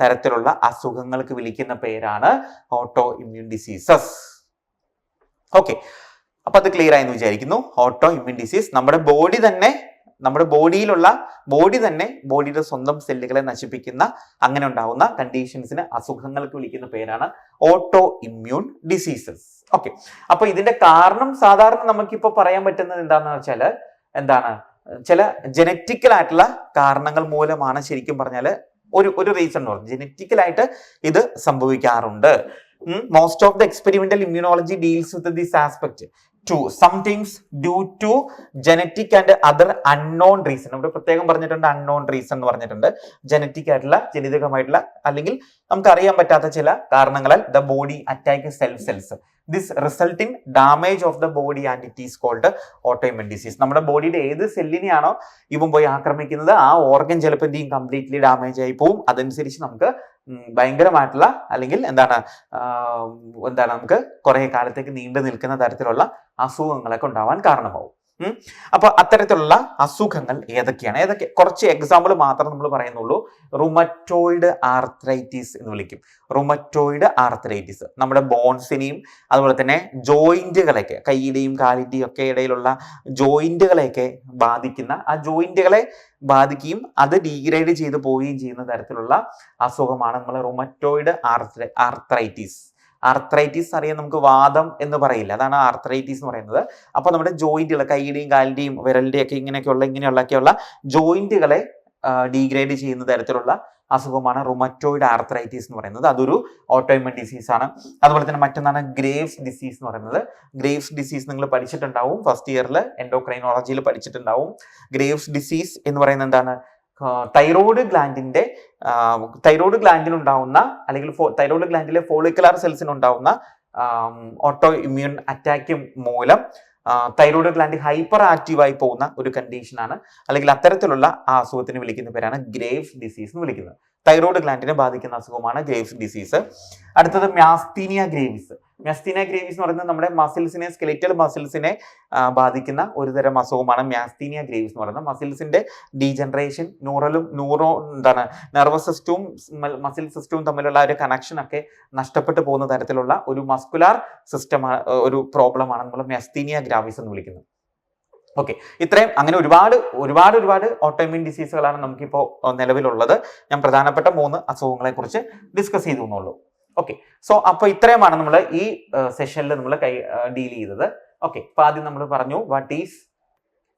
തരത്തിലുള്ള അസുഖങ്ങൾക്ക് വിളിക്കുന്ന പേരാണ് ഓട്ടോ ഇമ്മ്യൂൺ ഡിസീസസ്. ഓക്കെ, അപ്പൊ അത് ക്ലിയർ ആയെന്ന് വിചാരിക്കുന്നു. ഓട്ടോ ഇമ്മ്യൂൺ ഡിസീസ് നമ്മുടെ ബോഡിയുടെ സ്വന്തം സെല്ലുകളെ നശിപ്പിക്കുന്ന, അങ്ങനെ ഉണ്ടാവുന്ന കണ്ടീഷൻസിന്, അസുഖങ്ങൾക്ക് വിളിക്കുന്ന പേരാണ് ഓട്ടോ ഇമ്മ്യൂൺ ഡിസീസസ്. ഓക്കെ, അപ്പൊ ഇതിന്റെ കാരണം സാധാരണ നമുക്കിപ്പോ പറയാൻ പറ്റുന്നത് എന്താണെന്ന് വെച്ചാല് ചില ജനറ്റിക്കൽ ആയിട്ടുള്ള കാരണങ്ങൾ മൂലമാണ്. ശരിക്കും പറഞ്ഞാൽ ഒരു റീസൺ എന്ന് പറഞ്ഞു ജനറ്റിക്കലായിട്ട് ഇത് സംഭവിക്കാറുണ്ട്. Most of the experimental immunology deals with this aspect. Due to genetic and other unknown reason. ഇവിടെ പ്രത്യേകം പറഞ്ഞിട്ടുണ്ട് അൺനോൺ റീസൺ എന്ന് പറഞ്ഞിട്ടുണ്ട്. ജനറ്റിക് ആയിട്ടുള്ള, ജനിതകമായിട്ടുള്ള അല്ലെങ്കിൽ നമുക്ക് അറിയാൻ പറ്റാത്ത ചില കാരണങ്ങളാൽ the body attack cells. This result in damage of the body and it is called autoimmune disease. നമ്മുടെ ബോഡിയുടെ ഏത് സെല്ലിനെയാണോ ഇവൻ പോയി ആക്രമിക്കുന്നത് ആ ഓർഗൻ ചിലപ്പോൾ എന്ത് ചെയ്യും, കംപ്ലീറ്റ്ലി ഡാമേജ് ആയി പോവും. അതനുസരിച്ച് നമുക്ക് ഭയങ്കരമായിട്ടുള്ള അല്ലെങ്കിൽ എന്താണ് നമുക്ക് കുറെ കാലത്തേക്ക് നീണ്ടു നിൽക്കുന്ന തരത്തിലുള്ള അസുഖങ്ങളൊക്കെ ഉണ്ടാവാൻ കാരണമാവും. അപ്പൊ അത്തരത്തിലുള്ള അസുഖങ്ങൾ ഏതൊക്കെ കുറച്ച് എക്സാമ്പിൾ മാത്രം നമ്മൾ പറയുന്നുള്ളൂ. റുമറ്റോയിഡ് ആർത്രൈറ്റിസ് എന്ന് വിളിക്കും. റുമറ്റോയിഡ് ആർത്രൈറ്റിസ് നമ്മുടെ ബോൺസിനെയും അതുപോലെ തന്നെ ജോയിന്റുകളെയൊക്കെ, കൈയുടെയും കാലിന്റെയും ഒക്കെ ഇടയിലുള്ള ജോയിന്റുകളെയൊക്കെ ബാധിക്കുന്ന, ആ ജോയിന്റുകളെ ബാധിക്കുകയും അത് ഡീഗ്രേഡ് ചെയ്ത് പോവുകയും ചെയ്യുന്ന തരത്തിലുള്ള അസുഖമാണ് നമ്മൾ റുമറ്റോയിഡ് ആർത്രൈറ്റിസ്. ആർത്രൈറ്റിസ് അറിയാൻ നമുക്ക് വാദം എന്ന് പറയില്ല, അതാണ് ആർത്രൈറ്റിസ് എന്ന് പറയുന്നത്. അപ്പൊ നമ്മുടെ ജോയിന്റുകൾ, കൈയുടെയും കാലിന്റെയും വിരലിന്റെയും ഒക്കെ ഇങ്ങനെയൊക്കെയുള്ള ജോയിന്റുകളെ ഡീഗ്രേഡ് ചെയ്യുന്ന തരത്തിലുള്ള അസുഖമാണ് റുമറ്റോയിഡ് ആർത്രൈറ്റിസ് എന്ന് പറയുന്നത്. അതൊരു ഓട്ടോഇമ്യൂൺ ഡിസീസ് ആണ്. അതുപോലെ തന്നെ മറ്റൊന്നാണ് ഗ്രേവ്സ് ഡിസീസ് എന്ന് പറയുന്നത്. ഗ്രേവ്സ് ഡിസീസ് നിങ്ങൾ പഠിച്ചിട്ടുണ്ടാവും, ഫസ്റ്റ് ഇയറിൽ എൻഡോക്രൈനോളജിയിൽ പഠിച്ചിട്ടുണ്ടാവും. ഗ്രേവ്സ് ഡിസീസ് എന്ന് പറയുന്നത് എന്താണ്, തൈറോയ്ഡ് ഗ്ലാൻഡിനുണ്ടാവുന്ന അല്ലെങ്കിൽ തൈറോയ്ഡ് ഗ്ലാൻഡിലെ ഫോളിക്കുലാർ സെൽസിനുണ്ടാവുന്ന ഓട്ടോ ഇമ്മ്യൂൺ അറ്റാക്ക് മൂലം തൈറോയ്ഡ് ഗ്ലാൻഡ് ഹൈപ്പർ ആക്റ്റീവായി പോകുന്ന ഒരു കണ്ടീഷനാണ്, അല്ലെങ്കിൽ അത്തരത്തിലുള്ള ആ അസുഖത്തിന് വിളിക്കുന്ന പേരാണ് ഗ്രേവ്സ് ഡിസീസ് എന്ന് വിളിക്കുന്നത്. തൈറോയ്ഡ് ഗ്ലാൻഡിനെ ബാധിക്കുന്ന അസുഖമാണ് ഗ്രേവ്സ് ഡിസീസ്. അടുത്തത് മ്യാസ്തീനിയ ഗ്രേവിസ്. മ്യാസ്തീനിയ ഗ്രേവിസ് എന്ന് പറയുന്നത് നമ്മുടെ മസിൽസിനെ, സ്കെലിറ്റൽ മസിൽസിനെ ബാധിക്കുന്ന ഒരു തരം അസുഖമാണ് മ്യാസ്തീനിയ ഗ്രേവിസ് എന്ന് പറയുന്നത്. മസിൽസിന്റെ ഡീജനറേഷൻ, നെർവസ് സിസ്റ്റവും മസിൽ സിസ്റ്റവും തമ്മിലുള്ള ഒരു കണക്ഷൻ ഒക്കെ നഷ്ടപ്പെട്ടു പോകുന്ന തരത്തിലുള്ള ഒരു മസ്കുലാർ സിസ്റ്റമാണ്, ഒരു പ്രോബ്ലമാണ് നമ്മൾ മ്യാസ്തീനിയ ഗ്രാവിസ് എന്ന് വിളിക്കുന്നത്. ഓക്കെ, ഇത്രയും അങ്ങനെ ഒരുപാട് ഓട്ടോഇമ്യൂൺ ഡിസീസുകളാണ് നമുക്കിപ്പോൾ നിലവിലുള്ളത്. ഞാൻ പ്രധാനപ്പെട്ട 3 അസുഖങ്ങളെ കുറിച്ച് ഡിസ്കസ് ചെയ്തു എന്നുള്ളൂ. ഓക്കെ, സോ അപ്പൊ ഇത്രയുമാണ് നമ്മൾ ഈ സെഷനിൽ നമ്മൾ ഡീൽ ചെയ്തത്. ഓക്കെ, അപ്പൊ ആദ്യം നമ്മൾ പറഞ്ഞു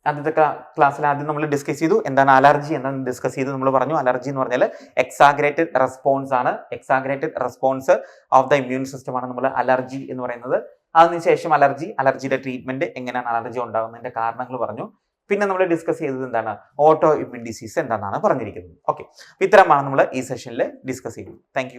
ആദ്യത്തെ ക്ലാസ്സിൽ ആദ്യം നമ്മൾ ഡിസ്കസ് ചെയ്തു എന്താണ് അലർജി എന്താണെന്ന് ഡിസ്കസ് ചെയ്തു. നമ്മൾ പറഞ്ഞു അലർജി എന്ന് പറഞ്ഞാൽ എക്സാഗ്രേറ്റഡ് റെസ്പോൺസ് ആണ്. Exaggerated response of the immune system ആണ് നമ്മൾ അലർജി എന്ന് പറയുന്നത്. അതിനുശേഷം അലർജിയുടെ ട്രീറ്റ്മെന്റ്, എങ്ങനെയാണ് അലർജി ഉണ്ടാകുന്നതിന്റെ കാരണങ്ങൾ പറഞ്ഞു. പിന്നെ നമ്മൾ ഡിസ്കസ് ചെയ്തത് എന്താണ്, ഓട്ടോ ഇമ്മ്യൂൺ ഡിസീസ് എന്താണെന്നാണ് പറഞ്ഞിരിക്കുന്നത്. ഓക്കെ, ഇത്തരമാണ് നമ്മൾ ഈ സെഷനിൽ ഡിസ്കസ് ചെയ്തത്. താങ്ക്